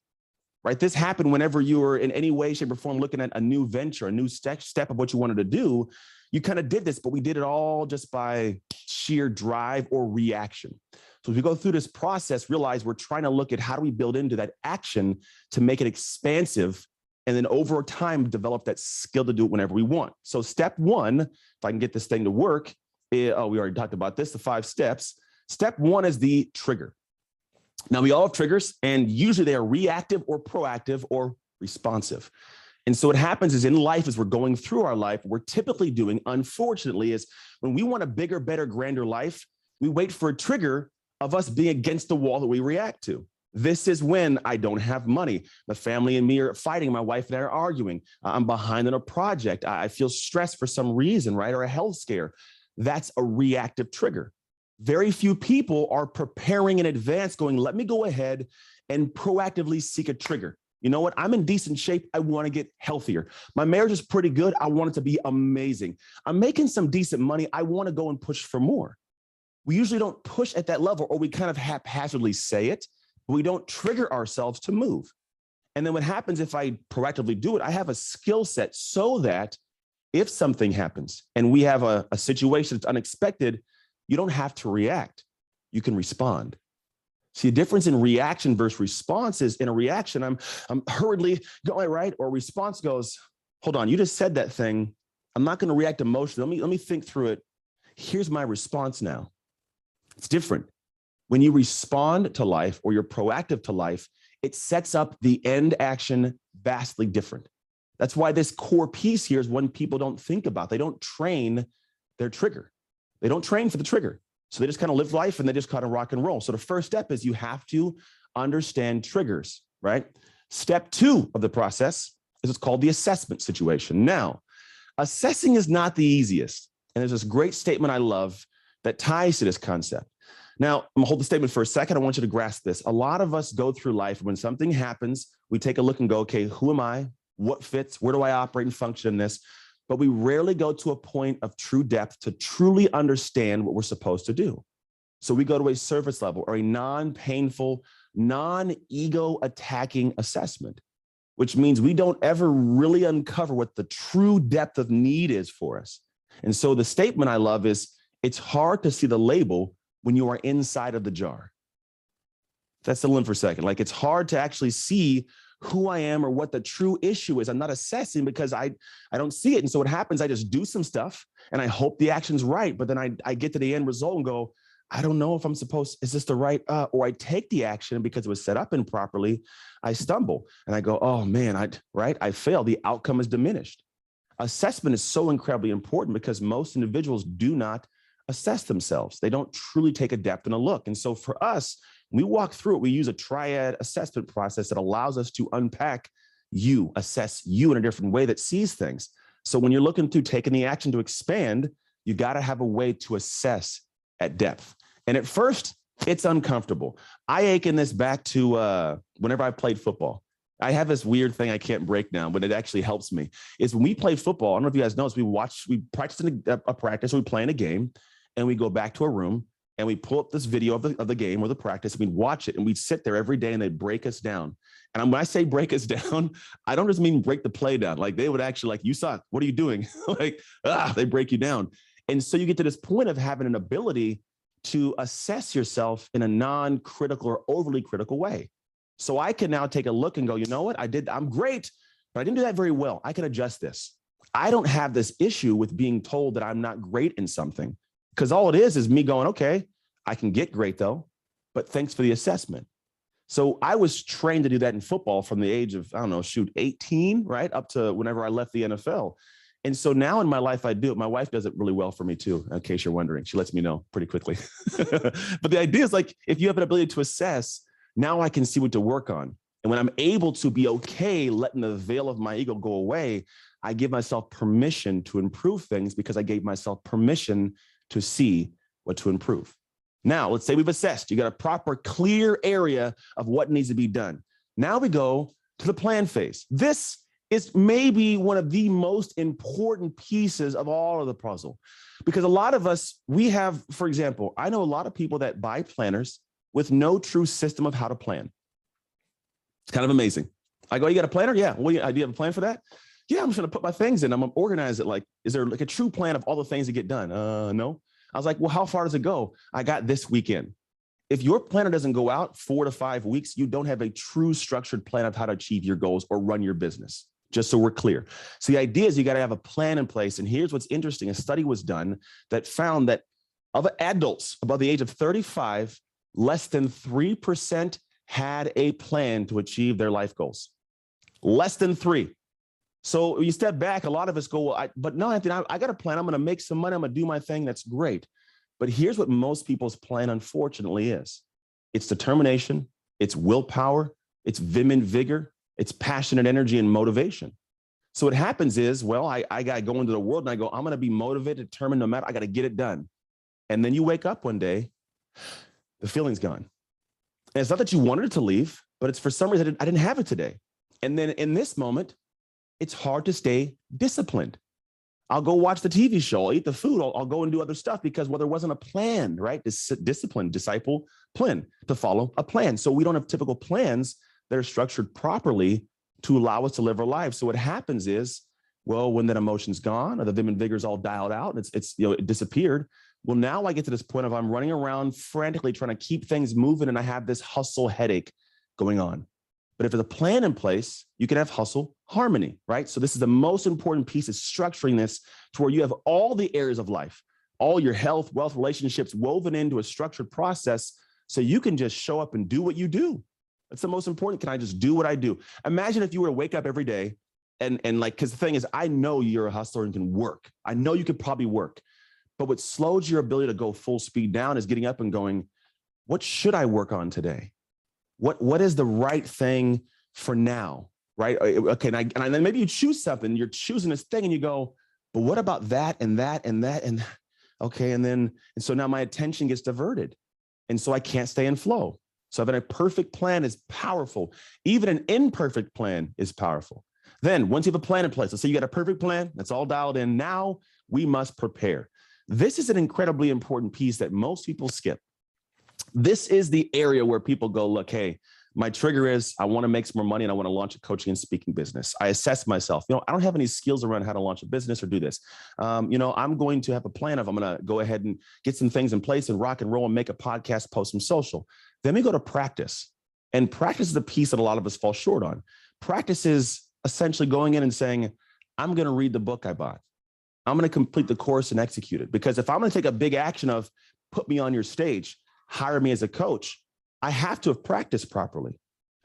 Right? This happened whenever you were in any way, shape, or form looking at a new venture, a new step of what you wanted to do. You kind of did this, but we did it all just by sheer drive or reaction. So as we go through this process, realize we're trying to look at how do we build into that action to make it expansive, and then over time, develop that skill to do it whenever we want. So step one, if I can get this thing to work, we already talked about this, the 5 steps. Step one is the trigger. Now, we all have triggers, and usually they are reactive or proactive or responsive. And so what happens is in life, as we're going through our life, we're typically doing, unfortunately, is when we want a bigger, better, grander life, we wait for a trigger of us being against the wall that we react to. This is when I don't have money. The family and me are fighting. My wife and I are arguing. I'm behind on a project. I feel stressed for some reason, right? Or a health scare. That's a reactive trigger. Very few people are preparing in advance, going, let me go ahead and proactively seek a trigger. You know what? I'm in decent shape. I want to get healthier. My marriage is pretty good. I want it to be amazing. I'm making some decent money. I want to go and push for more. We usually don't push at that level, or we kind of haphazardly say it, but we don't trigger ourselves to move. And then what happens if I proactively do it, I have a skill set so that if something happens and we have a situation that's unexpected, you don't have to react. You can respond. See, the difference in reaction versus response is in a reaction, I'm hurriedly going right, or response goes, hold on, you just said that thing. I'm not going to react emotionally. Let me think through it. Here's my response now. It's different. When you respond to life or you're proactive to life, it sets up the end action vastly different. That's why this core piece here is one people don't think about. They don't train their trigger. They don't train for the trigger. So they just kind of live life and they just kind of rock and roll. So the first step is you have to understand triggers, right? Step 2 of the process is what's called the assessment situation. Now, assessing is not the easiest. And there's this great statement I love that ties to this concept. Now, I'm gonna hold the statement for a second. I want you to grasp this. A lot of us go through life. When something happens, we take a look and go, okay, who am I? What fits? Where do I operate and function in this? But we rarely go to a point of true depth to truly understand what we're supposed to do. So we go to a surface level or a non-painful, non-ego attacking assessment, which means we don't ever really uncover what the true depth of need is for us. And so the statement I love is, it's hard to see the label when you are inside of the jar. That's the limit for a second. Like, it's hard to actually see who I am or what the true issue is. I'm not assessing because I don't see it. And so what happens, I just do some stuff and I hope the action's right. But then I get to the end result and go, I don't know if I'm supposed, is this the right, or I take the action because it was set up improperly. I stumble and I go, oh man, I failed. The outcome is diminished. Assessment is so incredibly important because most individuals do not assess themselves. They don't truly take a depth and a look. And so for us, when we walk through it, we use a triad assessment process that allows us to unpack you, assess you in a different way that sees things. So when you're looking to taking the action to expand, you got to have a way to assess at depth. And at first, it's uncomfortable. I akin this back to whenever I played football. I have this weird thing I can't break down, but it actually helps me. Is when we play football, I don't know if you guys know, we practice in a practice, or we play in a game, and we go back to a room and we pull up this video of the game or the practice, and we'd watch it, and we'd sit there every day and they'd break us down. And when I say break us down, I don't just mean break the play down. Like, they would actually, like, you suck. What are you doing? They break you down. And so you get to this point of having an ability to assess yourself in a non-critical or overly critical way. So I can now take a look and go, you know what? I'm great, but I didn't do that very well. I can adjust this. I don't have this issue with being told that I'm not great in something, because all it is me going, okay, I can get great though, but thanks for the assessment. So I was trained to do that in football from the age of, 18, right? Up to whenever I left the NFL. And so now in my life, I do it. My wife does it really well for me too, in case you're wondering. She lets me know pretty quickly. But the idea is, like, if you have an ability to assess, now I can see what to work on. And when I'm able to be okay letting the veil of my ego go away, I give myself permission to improve things because I gave myself permission to see what to improve. Now, let's say we've assessed. You got a proper, clear area of what needs to be done. Now we go to the plan phase. This is maybe one of the most important pieces of all of the puzzle, because a lot of us, we have, for example, I know a lot of people that buy planners with no true system of how to plan. It's kind of amazing. I go, you got a planner? Yeah. Well, do you have a plan for that? Yeah, I'm just going to put my things in. I'm going to organize it. Like, is there like a true plan of all the things that get done? No. I was like, well, how far does it go? I got this weekend. If your planner doesn't go out 4 to 5 weeks, you don't have a true structured plan of how to achieve your goals or run your business, just so we're clear. So the idea is you got to have a plan in place. And here's what's interesting. A study was done that found that of adults above the age of 35, less than 3% had a plan to achieve their life goals. Less than 3. So you step back, a lot of us go, well, but no, Anthony, I got a plan. I'm going to make some money. I'm going to do my thing. That's great. But here's what most people's plan, unfortunately, is. It's determination. It's willpower. It's vim and vigor. It's passion and energy and motivation. So what happens is, well, I got to go into the world and I go, I'm going to be motivated, determined, no matter, I got to get it done. And then you wake up one day, the feeling's gone. And it's not that you wanted it to leave, but it's for some reason I didn't have it today. And then in this moment, it's hard to stay disciplined. I'll go watch the TV show, I'll eat the food, I'll go and do other stuff because, well, there wasn't a plan, right? Discipline, disciple, plan, to follow a plan. So we don't have typical plans that are structured properly to allow us to live our lives. So what happens is, well, when that emotion's gone or the vim and vigor's all dialed out, and it disappeared. Well, now I get to this point of I'm running around frantically trying to keep things moving, and I have this hustle headache going on. But if there's a plan in place, you can have hustle harmony, right? So this is the most important piece, is structuring this to where you have all the areas of life, all your health, wealth, relationships woven into a structured process so you can just show up and do what you do. That's the most important. Can I just do what I do? Imagine if you were to wake up every day and like, because the thing is, I know you're a hustler and can work. I know you could probably work. But what slows your ability to go full speed down is getting up and going, what should I work on today? What is the right thing for now, right? Okay, and then maybe you choose something, you're choosing this thing and you go, but what about that and that and that and okay, and so now my attention gets diverted. And so I can't stay in flow. So having a perfect plan is powerful. Even an imperfect plan is powerful. Then once you have a plan in place, let's say you got a perfect plan, that's all dialed in, now we must prepare. This is an incredibly important piece that most people skip. This is the area where people go, look, hey, my trigger is I want to make some more money and I want to launch a coaching and speaking business. I assess myself, I don't have any skills around how to launch a business or do this. I'm going to have a plan of, I'm going to go ahead and get some things in place and rock and roll and make a podcast, post some social. Then we go to practice. And practice is the piece that a lot of us fall short on. Practice is essentially going in and saying, I'm going to read the book I bought. I'm going to complete the course and execute it. Because if I'm going to take a big action of put me on your stage, hire me as a coach, I have to have practiced properly.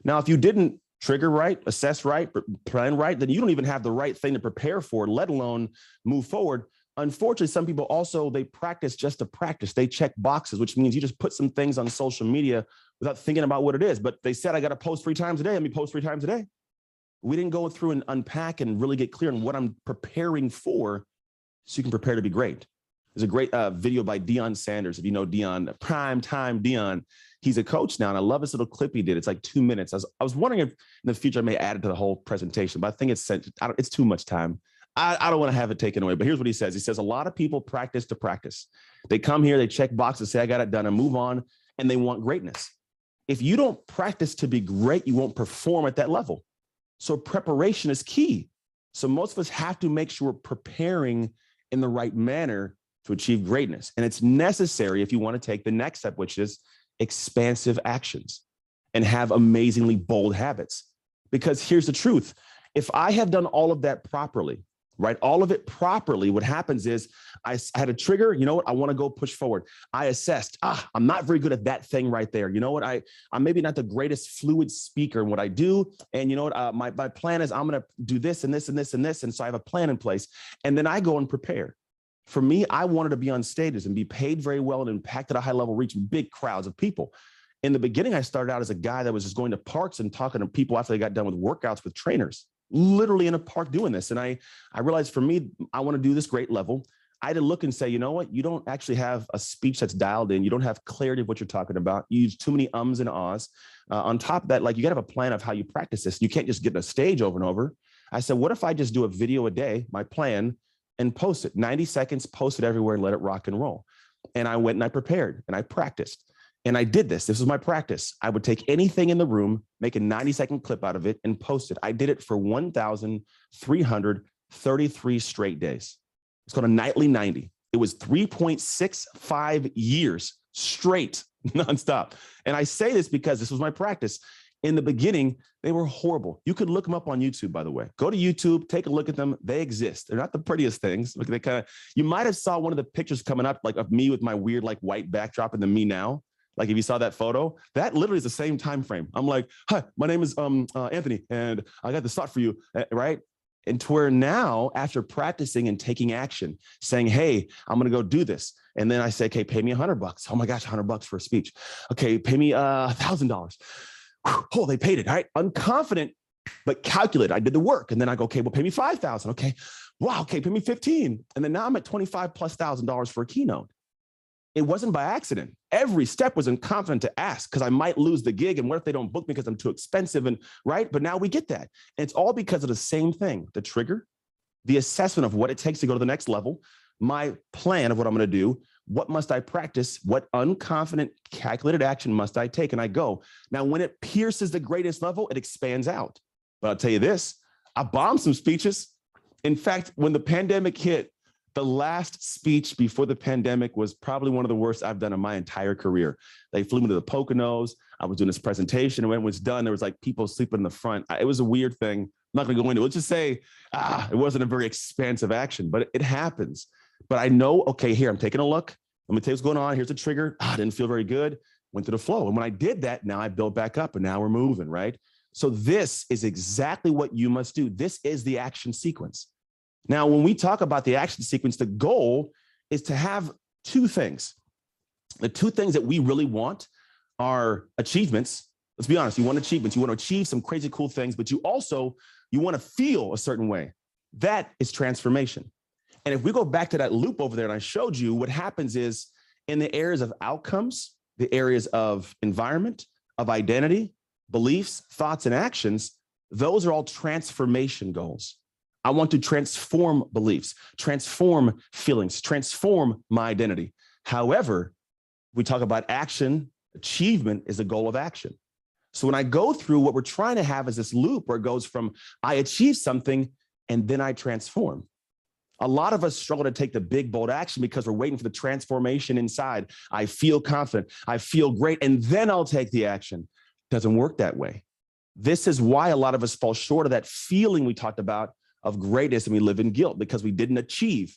Now, if you didn't trigger right, assess right, plan right, then you don't even have the right thing to prepare for, let alone move forward. Unfortunately, some people also, they practice just to practice. They check boxes, which means you just put some things on social media without thinking about what it is. But they said, I got to post 3 times a day. Let me post 3 times a day. We didn't go through and unpack and really get clear on what I'm preparing for so you can prepare to be great. There's a great video by Deion Sanders. If you know Deion, prime time Deion, he's a coach now. And I love this little clip he did. It's like 2 minutes. I was wondering if in the future I may add it to the whole presentation, but I think it's too much time. I don't want to have it taken away, but here's what he says. He says, a lot of people practice to practice. They come here, they check boxes, say, I got it done, and move on, and they want greatness. If you don't practice to be great, you won't perform at that level. So preparation is key. So most of us have to make sure we're preparing in the right manner to achieve greatness. And it's necessary if you want to take the next step, which is expansive actions and have amazingly bold habits. Because here's the truth. If I have done all of that properly, right? All of it properly, what happens is I had a trigger. You know what? I want to go push forward. I assessed, I'm not very good at that thing right there. You know what? I'm maybe not the greatest fluid speaker in what I do. And you know what? My plan is I'm going to do this and this and this and this. And so I have a plan in place. And then I go and prepare. For me, I wanted to be on stages and be paid very well and impact at a high level, reaching big crowds of people. In the beginning, I started out as a guy that was just going to parks and talking to people after they got done with workouts with trainers, literally in a park doing this. And I realized for me, I want to do this great level. I had to look and say, you know what? You don't actually have a speech that's dialed in. You don't have clarity of what you're talking about. You use too many ums and ahs. On top of that, like you got to have a plan of how you practice this. You can't just get on a stage over and over. I said, what if I just do a video a day, my plan, and post it 90 seconds, post it everywhere and let it rock and roll. And I went and I prepared and I practiced and I did this. This was my practice. I would take anything in the room, make a 90-second clip out of it and post it. I did it for 1,333 straight days. It's called a nightly 90. It was 3.65 years straight, nonstop. And I say this because this was my practice. In the beginning, they were horrible. You could look them up on YouTube, by the way. Go to YouTube, take a look at them. They exist. They're not the prettiest things. Look, you might have saw one of the pictures coming up, like of me with my weird, like white backdrop and the me now. Like if you saw that photo, that literally is the same time frame. I'm like, hi, my name is Anthony, and I got this thought for you, right? And to where now, after practicing and taking action, saying, hey, I'm going to go do this. And then I say, okay, pay me $100. Oh my gosh, $100 for a speech. Okay, pay me $1,000. Oh, they paid it. All right. Unconfident, but calculate. I did the work. And then I go, okay, well, pay me 5,000. Okay. Wow. Okay. Pay me 15. And then now I'm at $25,000+ for a keynote. It wasn't by accident. Every step was confident to ask because I might lose the gig. And what if they don't book me because I'm too expensive? And right. But now we get that. And it's all because of the same thing, the trigger, the assessment of what it takes to go to the next level, my plan of what I'm going to do. What must I practice? What unconfident, calculated action must I take? And I go. Now, when it pierces the greatest level, it expands out. But I'll tell you this, I bombed some speeches. In fact, when the pandemic hit, the last speech before the pandemic was probably one of the worst I've done in my entire career. They flew me to the Poconos. I was doing this presentation, and when it was done, there was like people sleeping in the front. It was a weird thing. I'm not going to go into it. Let's just say it wasn't a very expansive action, but it happens. But I know, okay, here, I'm taking a look. Let me tell you what's going on. Here's the trigger. I didn't feel very good. Went through the flow. And when I did that, now I built back up, and now we're moving, right? So this is exactly what you must do. This is the action sequence. Now, when we talk about the action sequence, the goal is to have two things. The two things that we really want are achievements. Let's be honest. You want achievements. You want to achieve some crazy cool things, but you want to feel a certain way. That is transformation. And if we go back to that loop over there and I showed you, what happens is in the areas of outcomes, the areas of environment, of identity, beliefs, thoughts, and actions, those are all transformation goals. I want to transform beliefs, transform feelings, transform my identity. However, we talk about action, achievement is a goal of action. So when I go through, what we're trying to have is this loop where it goes from I achieve something and then I transform. A lot of us struggle to take the big, bold action because we're waiting for the transformation inside. I feel confident, I feel great, and then I'll take the action. It doesn't work that way. This is why a lot of us fall short of that feeling we talked about of greatness, and we live in guilt because we didn't achieve,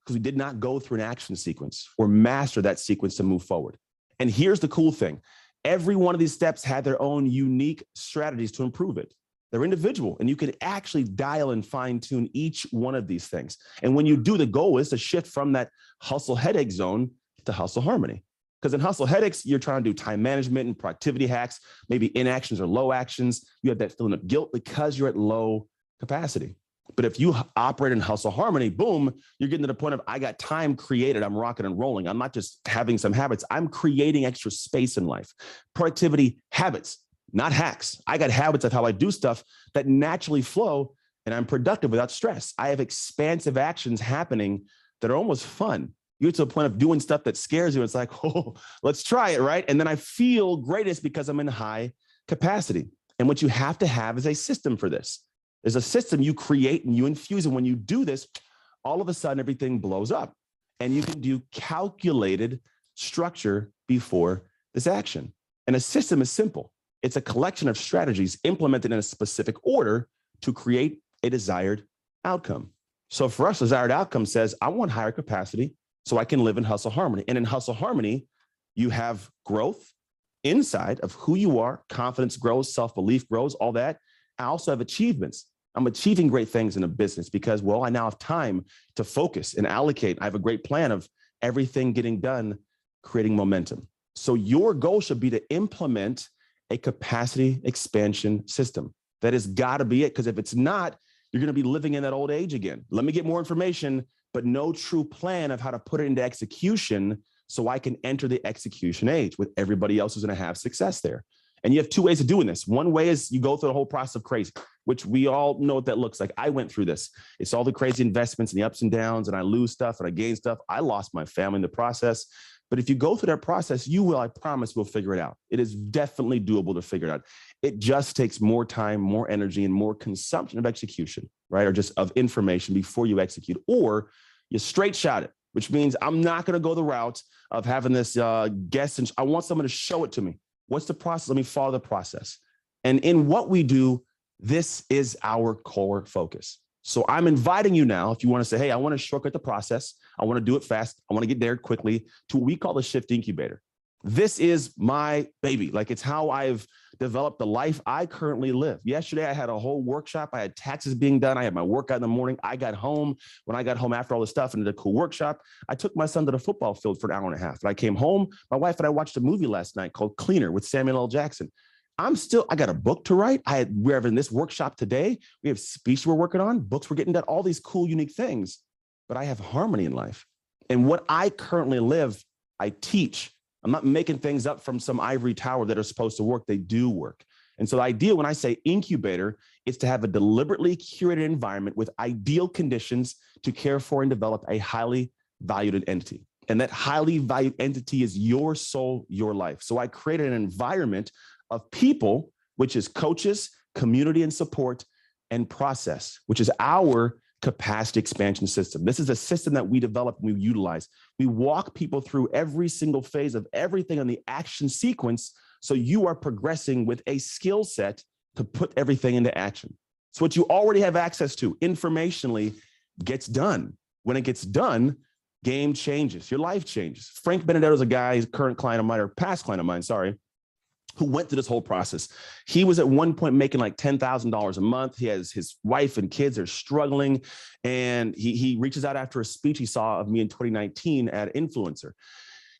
because we did not go through an action sequence or master that sequence to move forward. And here's the cool thing. Every one of these steps had their own unique strategies to improve it. They're individual, and you can actually dial and fine tune each one of these things. And when you do, the goal is to shift from that hustle headache zone to hustle harmony. Because in hustle headaches, you're trying to do time management and productivity hacks, maybe inactions or low actions. You have that feeling of guilt because you're at low capacity. But if you operate in hustle harmony, boom, you're getting to the point of I got time created. I'm rocking and rolling. I'm not just having some habits. I'm creating extra space in life. Productivity habits, not hacks. I got habits of how I do stuff that naturally flow, and I'm productive without stress. I have expansive actions happening that are almost fun. You get to a point of doing stuff that scares you. It's like, oh, let's try it, right? And then I feel greatest because I'm in high capacity. And what you have to have is a system for this. There's a system you create and you infuse. And when you do this, all of a sudden, everything blows up. And you can do calculated structure before this action. And a system is simple. It's a collection of strategies implemented in a specific order to create a desired outcome. So for us, desired outcome says, I want higher capacity so I can live in hustle harmony. And in hustle harmony, you have growth inside of who you are. Confidence grows, self-belief grows, all that. I also have achievements. I'm achieving great things in a business because, well, I now have time to focus and allocate. I have a great plan of everything getting done, creating momentum. So your goal should be to implement a capacity expansion system. That has got to be it. Because if it's not, you're going to be living in that old age again. Let me get more information, but no true plan of how to put it into execution so I can enter the execution age with everybody else who's going to have success there. And you have two ways of doing this. One way is you go through the whole process of crazy, which we all know what that looks like. I went through this. It's all the crazy investments and the ups and downs, and I lose stuff and I gain stuff. I lost my family in the process. But if you go through that process, you will, I promise, we'll figure it out. It is definitely doable to figure it out. It just takes more time, more energy, and more consumption of execution, right? Or just of information before you execute, or you straight shot it, which means I'm not going to go the route of having this guess. And I want someone to show it to me. What's the process? Let me follow the process. And in what we do, this is our core focus. So I'm inviting you now, if you want to say, hey, I want to shortcut the process. I want to do it fast. I want to get there quickly, to what we call the Shift Incubator. This is my baby. Like, it's how I've developed the life I currently live. Yesterday, I had a whole workshop. I had taxes being done. I had my workout in the morning. I got home. When I got home after all the stuff and did a cool workshop, I took my son to the football field for an hour and a half. And I came home. My wife and I watched a movie last night called Cleaner with Samuel L. Jackson. I got a book to write. We're having this workshop today. We have speech we're working on, books we're getting done, all these cool, unique things. But I have harmony in life. And what I currently live, I teach. I'm not making things up from some ivory tower that are supposed to work. They do work. And so the idea when I say incubator is to have a deliberately curated environment with ideal conditions to care for and develop a highly valued entity. And that highly valued entity is your soul, your life. So I created an environment of people, which is coaches, community and support, and process, which is our capacity expansion system. This is a system that we develop and we utilize. We walk people through every single phase of everything on the action sequence, so you are progressing with a skill set to put everything into action. So what you already have access to informationally gets done. When it gets done, game changes, your life changes. Frank Benedetto is a guy, he's a current client of mine, or past client of mine, sorry, who went through this whole process. He was at one point making like $10,000 a month. He has his wife and kids are struggling. And he reaches out after a speech he saw of me in 2019 at Influencer.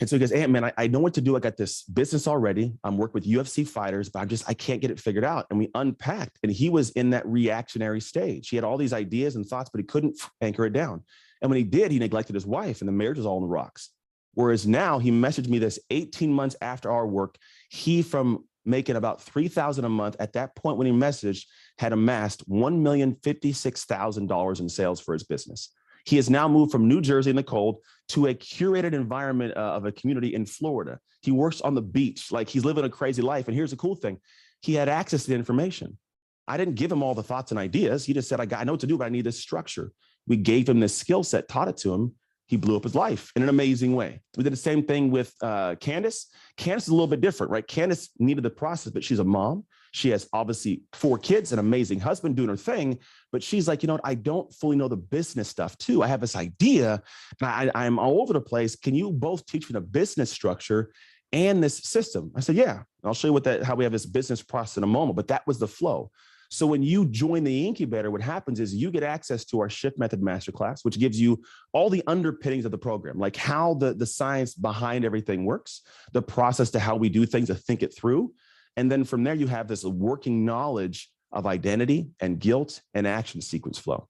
And so he goes, hey, man, I know what to do. I got this business already. I'm working with UFC fighters, but I can't get it figured out. And we unpacked, and he was in that reactionary stage. He had all these ideas and thoughts, but he couldn't anchor it down. And when he did, he neglected his wife and the marriage was all on the rocks. Whereas now he messaged me this 18 months after our work, he from making about $3,000 a month at that point when he messaged had amassed $1,056,000 in sales for his business. He has now moved from New Jersey in the cold to a curated environment of a community in Florida. He works on the beach, like he's living a crazy life. And here's the cool thing. He had access to the information. I didn't give him all the thoughts and ideas. He just said, I know what to do, but I need this structure. We gave him this skill set, taught it to him. He blew up his life in an amazing way. We did the same thing with Candace. Candace is a little bit different, right? Candace needed the process, but she's a mom. She has obviously 4 kids, an amazing husband doing her thing, but she's like, you know what? I don't fully know the business stuff too. I have this idea and I'm all over the place. Can you both teach me the business structure and this system? I said, yeah, I'll show you how we have this business process in a moment, but that was the flow. So when you join the incubator, what happens is you get access to our Shift Method Masterclass, which gives you all the underpinnings of the program, like how the science behind everything works, the process to how we do things, to think it through. And then from there, you have this working knowledge of identity and guilt and action sequence flow.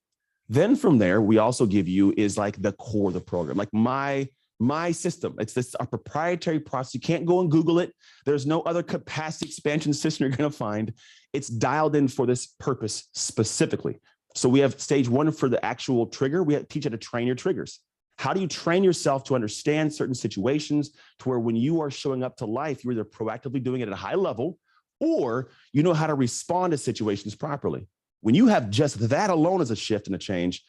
Then from there, we also give you is like the core of the program, like my system. It's this our proprietary process. You can't go and Google it. There's no other capacity expansion system you're going to find. It's dialed in for this purpose specifically. So we have stage 1 for the actual trigger. We teach how to train your triggers. How do you train yourself to understand certain situations to where when you are showing up to life, you're either proactively doing it at a high level or you know how to respond to situations properly. When you have just that alone as a shift and a change,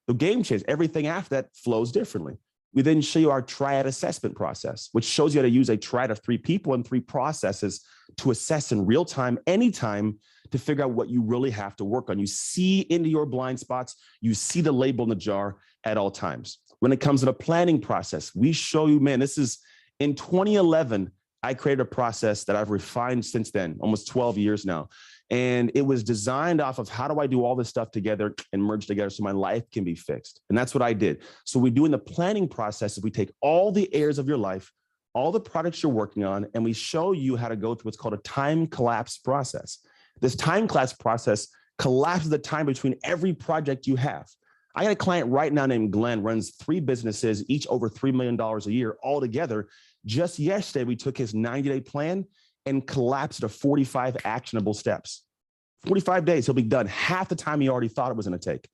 the game changes. Everything after that flows differently. We then show you our triad assessment process, which shows you how to use a triad of 3 people and 3 processes to assess in real time, anytime, to figure out what you really have to work on. You see into your blind spots, you see the label in the jar at all times. When it comes to the planning process, we show you, man, this is in 2011, I created a process that I've refined since then, almost 12 years now. And it was designed off of how do I do all this stuff together and merge together so my life can be fixed. And that's what I did. So we do in the planning process is we take all the areas of your life, all the products you're working on, and we show you how to go through what's called a time collapse process. This time collapse process collapses the time between every project you have. I got a client right now named Glenn, runs 3 businesses, each over $3 million a year all together. Just yesterday, we took his 90-day plan and collapsed to 45 actionable steps. 45 days, he'll be done half the time he already thought it was going to take.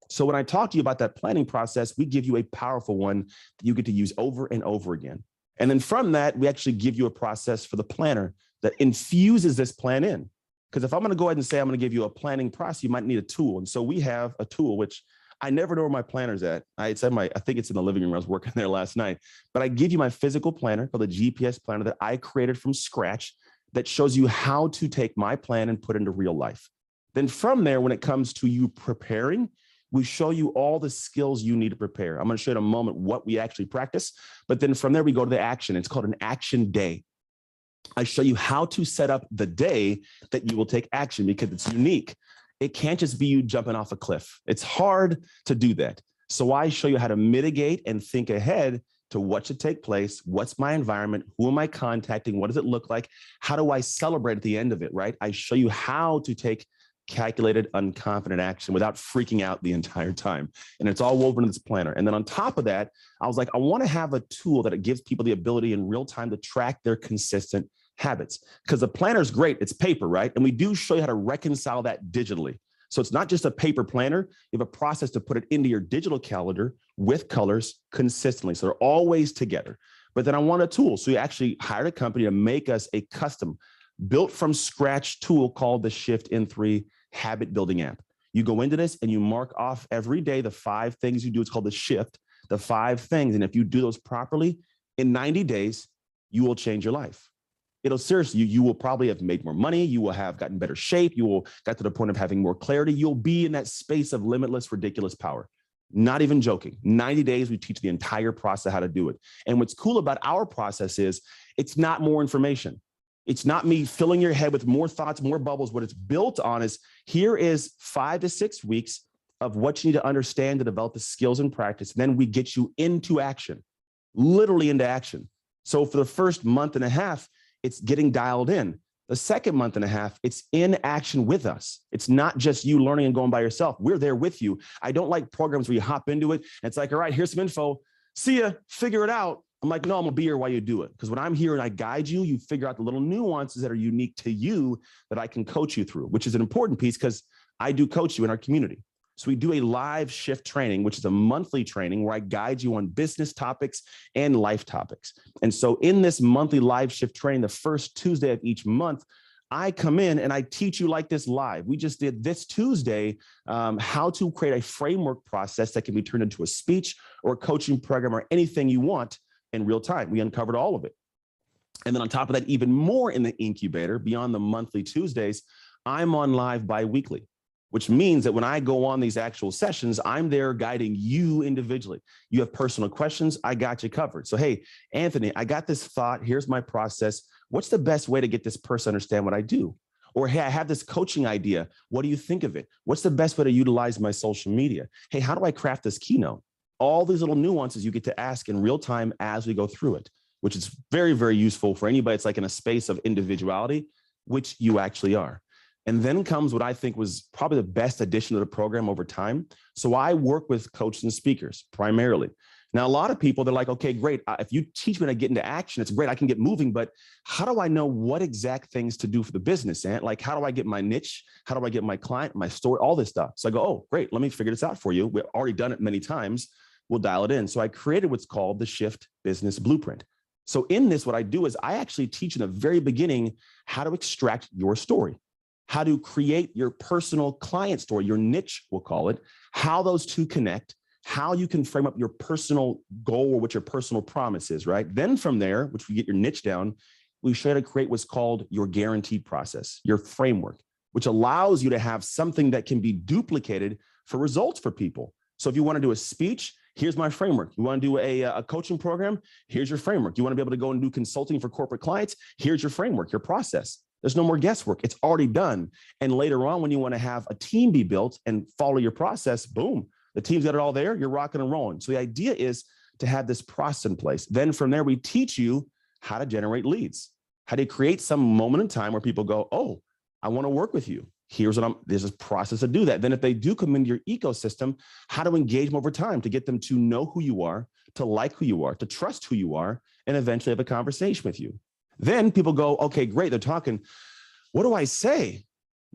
So when I talk to you about that planning process, we give you a powerful one that you get to use over and over again. And then from that, we actually give you a process for the planner that infuses this plan in. Because if I'm going to go ahead and say I'm going to give you a planning process, you might need a tool. And so we have a tool, which I never know where my planner's at. I think it's in the living room. I was working there last night. But I give you my physical planner called the GPS planner that I created from scratch that shows you how to take my plan and put it into real life. Then from there, when it comes to you preparing, we show you all the skills you need to prepare. I'm going to show you in a moment what we actually practice. But then from there, we go to the action. It's called an action day. I show you how to set up the day that you will take action because it's unique. It can't just be you jumping off a cliff. It's hard to do that. So I show you how to mitigate and think ahead to what should take place. What's my environment? Who am I contacting? What does it look like? How do I celebrate at the end of it, right? I show you how to take calculated, unconfident action without freaking out the entire time. And it's all woven in this planner. And then on top of that, I was like, I want to have a tool that it gives people the ability in real time to track their consistent habits. Because the planner is great. It's paper, right? And we do show you how to reconcile that digitally. So it's not just a paper planner. You have a process to put it into your digital calendar with colors consistently. So they're always together. But then I want a tool. So we actually hired a company to make us a custom built from scratch tool called the Shift N3 Habit Building app. You go into this and you mark off every day the 5 things you do. It's called the Shift, the 5 things. And if you do those properly, in 90 days, you will change your life. It'll seriously, you will probably have made more money. You will have gotten better shape. You will get to the point of having more clarity. You'll be in that space of limitless, ridiculous power. Not even joking. 90 days, we teach the entire process how to do it. And what's cool about our process is it's not more information. It's not me filling your head with more thoughts, more bubbles. What it's built on is here is 5 to 6 weeks of what you need to understand to develop the skills and practice. Then we get you into action, literally into action. So for the first month and a half, it's getting dialed in. The second month and a half, it's in action with us. It's not just you learning and going by yourself. We're there with you. I don't like programs where you hop into it and it's like, all right, here's some info. See ya, figure it out. I'm like, no, I'm gonna be here while you do it. Because when I'm here and I guide you, you figure out the little nuances that are unique to you that I can coach you through, which is an important piece because I do coach you in our community. So we do a live shift training, which is a monthly training where I guide you on business topics and life topics. And so in this monthly live shift training, the first Tuesday of each month, I come in and I teach you like this live. We just did this Tuesday, how to create a framework process that can be turned into a speech or a coaching program or anything you want in real time. We uncovered all of it. And then on top of that, even more in the incubator, beyond the monthly Tuesdays, I'm on live bi-weekly, which means that when I go on these actual sessions, I'm there guiding you individually. You have personal questions, I got you covered. So, hey, Anthony, I got this thought. Here's my process. What's the best way to get this person to understand what I do? Or, hey, I have this coaching idea. What do you think of it? What's the best way to utilize my social media? Hey, how do I craft this keynote? All these little nuances you get to ask in real time as we go through it, which is very, very useful for anybody. It's like in a space of individuality, which you actually are. And then comes what I think was probably the best addition to the program over time. So I work with coaches and speakers primarily. Now, a lot of people, they're like, okay, great. If you teach me to get into action, it's great. I can get moving, but how do I know what exact things to do for the business? And like, how do I get my niche? How do I get my client, my story, all this stuff? So I go, oh, great. Let me figure this out for you. We've already done it many times. We'll dial it in. So I created what's called the Shift Business Blueprint. So in this, what I do is I actually teach in the very beginning how to extract your story, how to create your personal client story, your niche, we'll call it, how those two connect, how you can frame up your personal goal or what your personal promise is, right? Then from there, which we get your niche down, we show you how to create what's called your guaranteed process, your framework, which allows you to have something that can be duplicated for results for people. So if you want to do a speech, here's my framework. You want to do a coaching program? Here's your framework. You want to be able to go and do consulting for corporate clients? Here's your framework, your process. There's no more guesswork. It's already done. And later on, when you want to have a team be built and follow your process, boom, the team's got it all there. You're rocking and rolling. So the idea is to have this process in place. Then from there, we teach you how to generate leads, how to create some moment in time where people go, oh, I want to work with you. There's a process to do that. Then if they do come into your ecosystem, how to engage them over time to get them to know who you are, to like who you are, to trust who you are, and eventually have a conversation with you. Then people go, okay, great. They're talking. What do I say?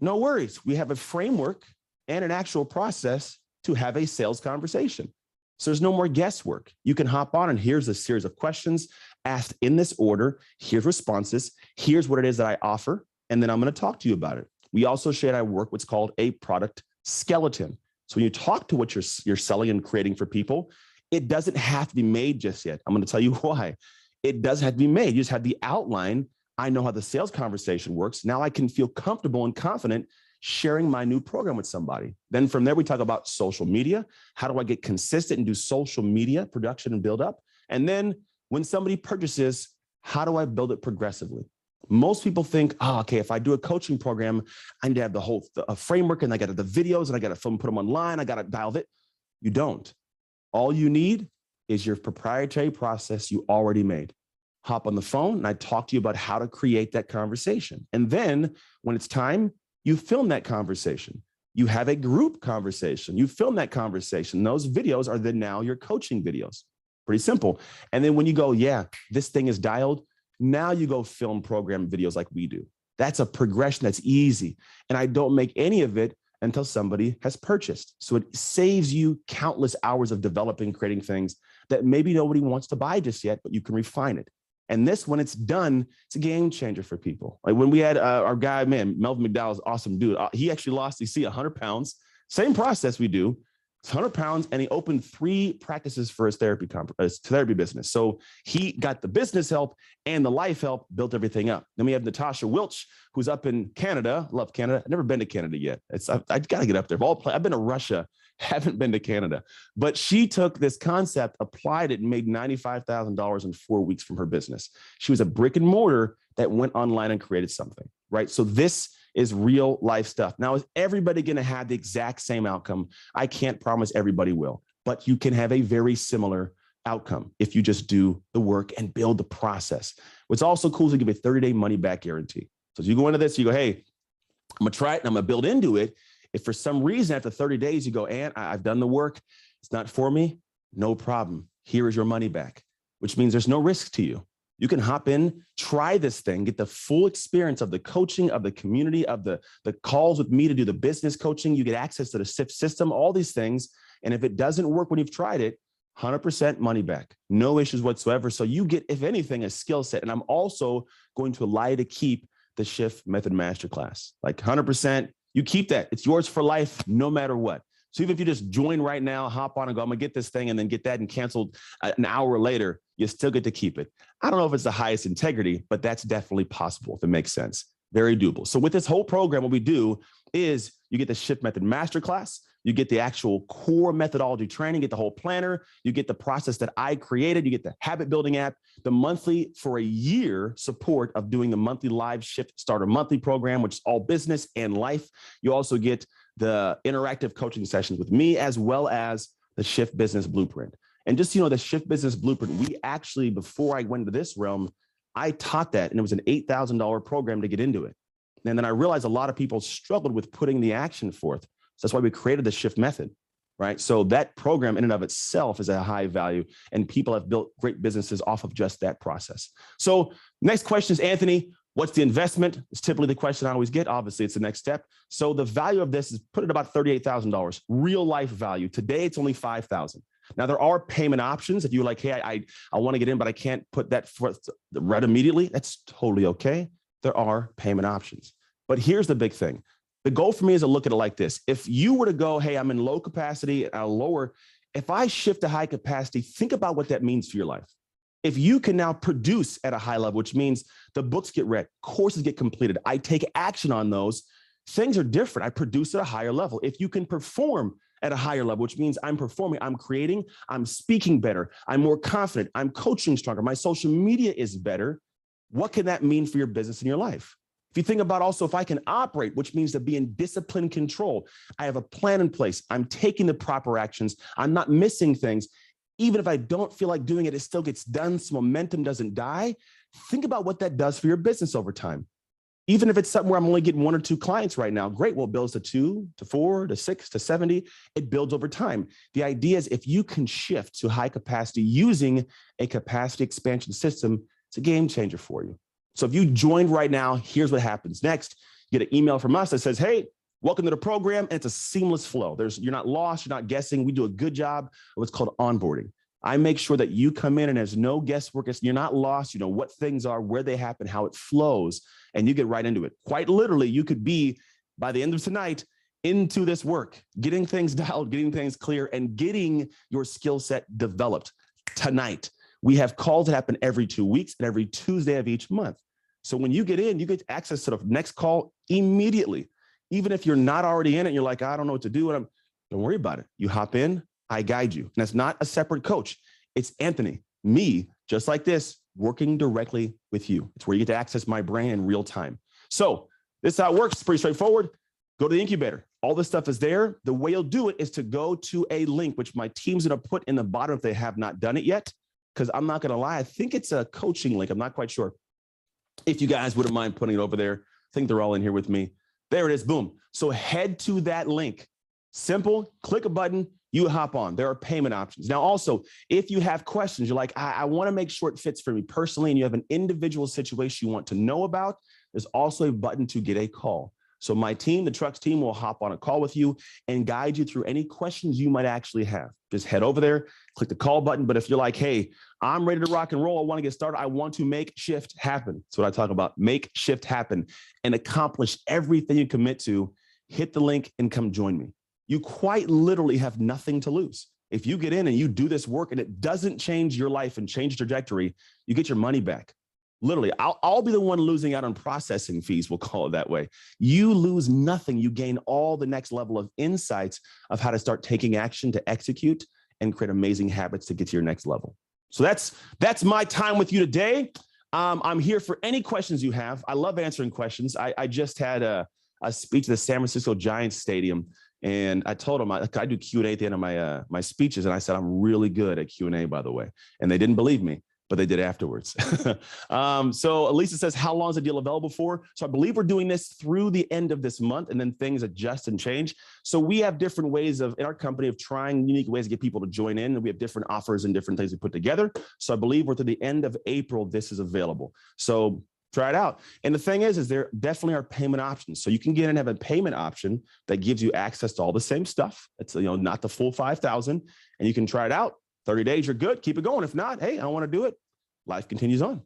No worries. We have a framework and an actual process to have a sales conversation. So there's no more guesswork. You can hop on and here's a series of questions asked in this order. Here's responses. Here's what it is that I offer. And then I'm going to talk to you about it. We also share I work what's called a product skeleton. So when you talk to what you're selling and creating for people, it doesn't have to be made just yet. I'm going to tell you why. It does have to be made. You just have the outline. I know how the sales conversation works. Now I can feel comfortable and confident sharing my new program with somebody. Then from there, we talk about social media. How do I get consistent and do social media production and build up? And then when somebody purchases, how do I build it progressively? Most people think, oh, okay, if I do a coaching program, I need to have the whole framework and I got to the videos and I got to film, put them online. I got to dial it. You don't. All you need is your proprietary process you already made. Hop on the phone and I talk to you about how to create that conversation. And then when it's time, You film that conversation. You have a group conversation. You film that conversation. Those videos are then now your coaching videos. Pretty simple. And then when you go, yeah, this thing is dialed, now you go film program videos like we do. That's a progression that's easy. And I don't make any of it until somebody has purchased. So it saves you countless hours of developing, creating things that maybe nobody wants to buy just yet, but you can refine it. And this, when it's done, it's a game changer for people. Like when we had our guy, man, Melvin McDowell's awesome dude. He actually lost, 100 pounds. Same process we do. It's 100 pounds, and he opened 3 practices for his therapy business. So he got the business help and the life help, built everything up. Then we have Natasha Wilch, who's up in Canada. Love Canada. I've never been to Canada yet. I got to get up there. I've been to Russia, haven't been to Canada. But she took this concept, applied it, and made $95,000 in 4 weeks from her business. She was a brick and mortar that went online and created something, right? So this is real life stuff. Now, is everybody going to have the exact same outcome? I can't promise everybody will, but you can have a very similar outcome if you just do the work and build the process. What's also cool is to give a 30-day money back guarantee. So as you go into this, you go, hey, I'm going to try it and I'm going to build into it. If for some reason after 30 days you go, and I've done the work, it's not for me, no problem. Here is your money back, which means there's no risk to you. You can hop in, try this thing, get the full experience of the coaching, of the community, of the calls with me to do the business coaching. You get access to the SIF system, all these things. And if it doesn't work when you've tried it, 100% money back, no issues whatsoever. So you get, if anything, a skill set. And I'm also going to allow you to keep the Shift Method Masterclass, like 100%. You keep that. It's yours for life, no matter what. So even if you just join right now, hop on and go, I'm gonna get this thing and then get that and canceled an hour later, you still get to keep it. I don't know if it's the highest integrity, but that's definitely possible if it makes sense. Very doable. So with this whole program, what we do is you get the Shift Method Masterclass, you get the actual core methodology training, get the whole planner, you get the process that I created, you get the habit building app, the monthly for a year support of doing the monthly live Shift Starter monthly program, which is all business and life. You also get the interactive coaching sessions with me, as well as the Shift Business Blueprint. And just, the Shift Business Blueprint, we actually, before I went into this realm, I taught that, and it was an $8,000 program to get into it. And then I realized a lot of people struggled with putting the action forth. So that's why we created the Shift Method, right? So that program in and of itself is a high value, and people have built great businesses off of just that process. So next question is, Anthony, what's the investment? It's typically the question I always get. Obviously, it's the next step. So the value of this is put at about $38,000, real life value. Today, it's only $5,000. Now, there are payment options. If you're like, hey, I want to get in, but I can't put that right immediately, that's totally okay. There are payment options. But here's the big thing. The goal for me is to look at it like this. If you were to go, hey, I'm in low capacity, lower, if I shift to high capacity, think about what that means for your life. If you can now produce at a high level, which means the books get read, courses get completed, I take action on those, things are different. I produce at a higher level. If you can perform at a higher level, which means I'm performing, I'm creating, I'm speaking better, I'm more confident, I'm coaching stronger, my social media is better, what can that mean for your business and your life? If you think about also, if I can operate, which means to be in disciplined control, I have a plan in place, I'm taking the proper actions, I'm not missing things. Even if I don't feel like doing it, it still gets done, so momentum doesn't die. Think about what that does for your business over time. Even if it's something where I'm only getting 1 or 2 clients right now, great, well, it builds to 2, to 4, to 6, to 70, it builds over time. The idea is if you can shift to high capacity using a capacity expansion system, it's a game changer for you. So if you joined right now, here's what happens. Next, you get an email from us that says, hey, welcome to the program. And it's a seamless flow. You're not lost, you're not guessing. We do a good job of what's called onboarding. I make sure that you come in and there's no guesswork. You're not lost. You know what things are, where they happen, how it flows, and you get right into it. Quite literally, you could be, by the end of tonight, into this work, getting things dialed, getting things clear, and getting your skill set developed tonight. We have calls that happen every 2 weeks and every Tuesday of each month. So when you get in, you get access to the next call immediately. Even if you're not already in it, you're like, I don't know what to do. Don't worry about it. You hop in, I guide you. And that's not a separate coach. It's Anthony, me, just like this, working directly with you. It's where you get to access my brain in real time. So this is how it works. It's pretty straightforward. Go to the incubator. All this stuff is there. The way you'll do it is to go to a link, which my team's going to put in the bottom if they have not done it yet. Because I'm not going to lie, I think it's a coaching link. I'm not quite sure. If you guys wouldn't mind putting it over there, I think they're all in here with me. There it is. Boom. So head to that link. Simple. Click a button. You hop on. There are payment options. Now, also, if you have questions, you're like, I want to make sure it fits for me personally, and you have an individual situation you want to know about, there's also a button to get a call. So my team, the Trucks team, will hop on a call with you and guide you through any questions you might actually have. Just head over there, click the call button. But if you're like, hey, I'm ready to rock and roll, I want to get started, I want to make shift happen. That's what I talk about. Make shift happen and accomplish everything you commit to. Hit the link and come join me. You quite literally have nothing to lose. If you get in and you do this work and it doesn't change your life and change trajectory, you get your money back. Literally, I'll be the one losing out on processing fees, we'll call it that way. You lose nothing. You gain all the next level of insights of how to start taking action to execute and create amazing habits to get to your next level. So that's my time with you today. I'm here for any questions you have. I love answering questions. I just had a speech at the San Francisco Giants Stadium, and I told them I do Q&A at the end of my speeches, and I said, I'm really good at Q&A, by the way. And they didn't believe me, but they did afterwards. So Elisa says, how long is the deal available for? So I believe we're doing this through the end of this month, and then things adjust and change. So we have different ways in our company of trying unique ways to get people to join in, and we have different offers and different things we put together. So I believe we're to the end of April, this is available. So try it out. And the thing is there definitely are payment options. So you can get in and have a payment option that gives you access to all the same stuff. It's, not the full 5,000, and you can try it out. 30 days, you're good. Keep it going. If not, hey, I don't want to do it. Life continues on.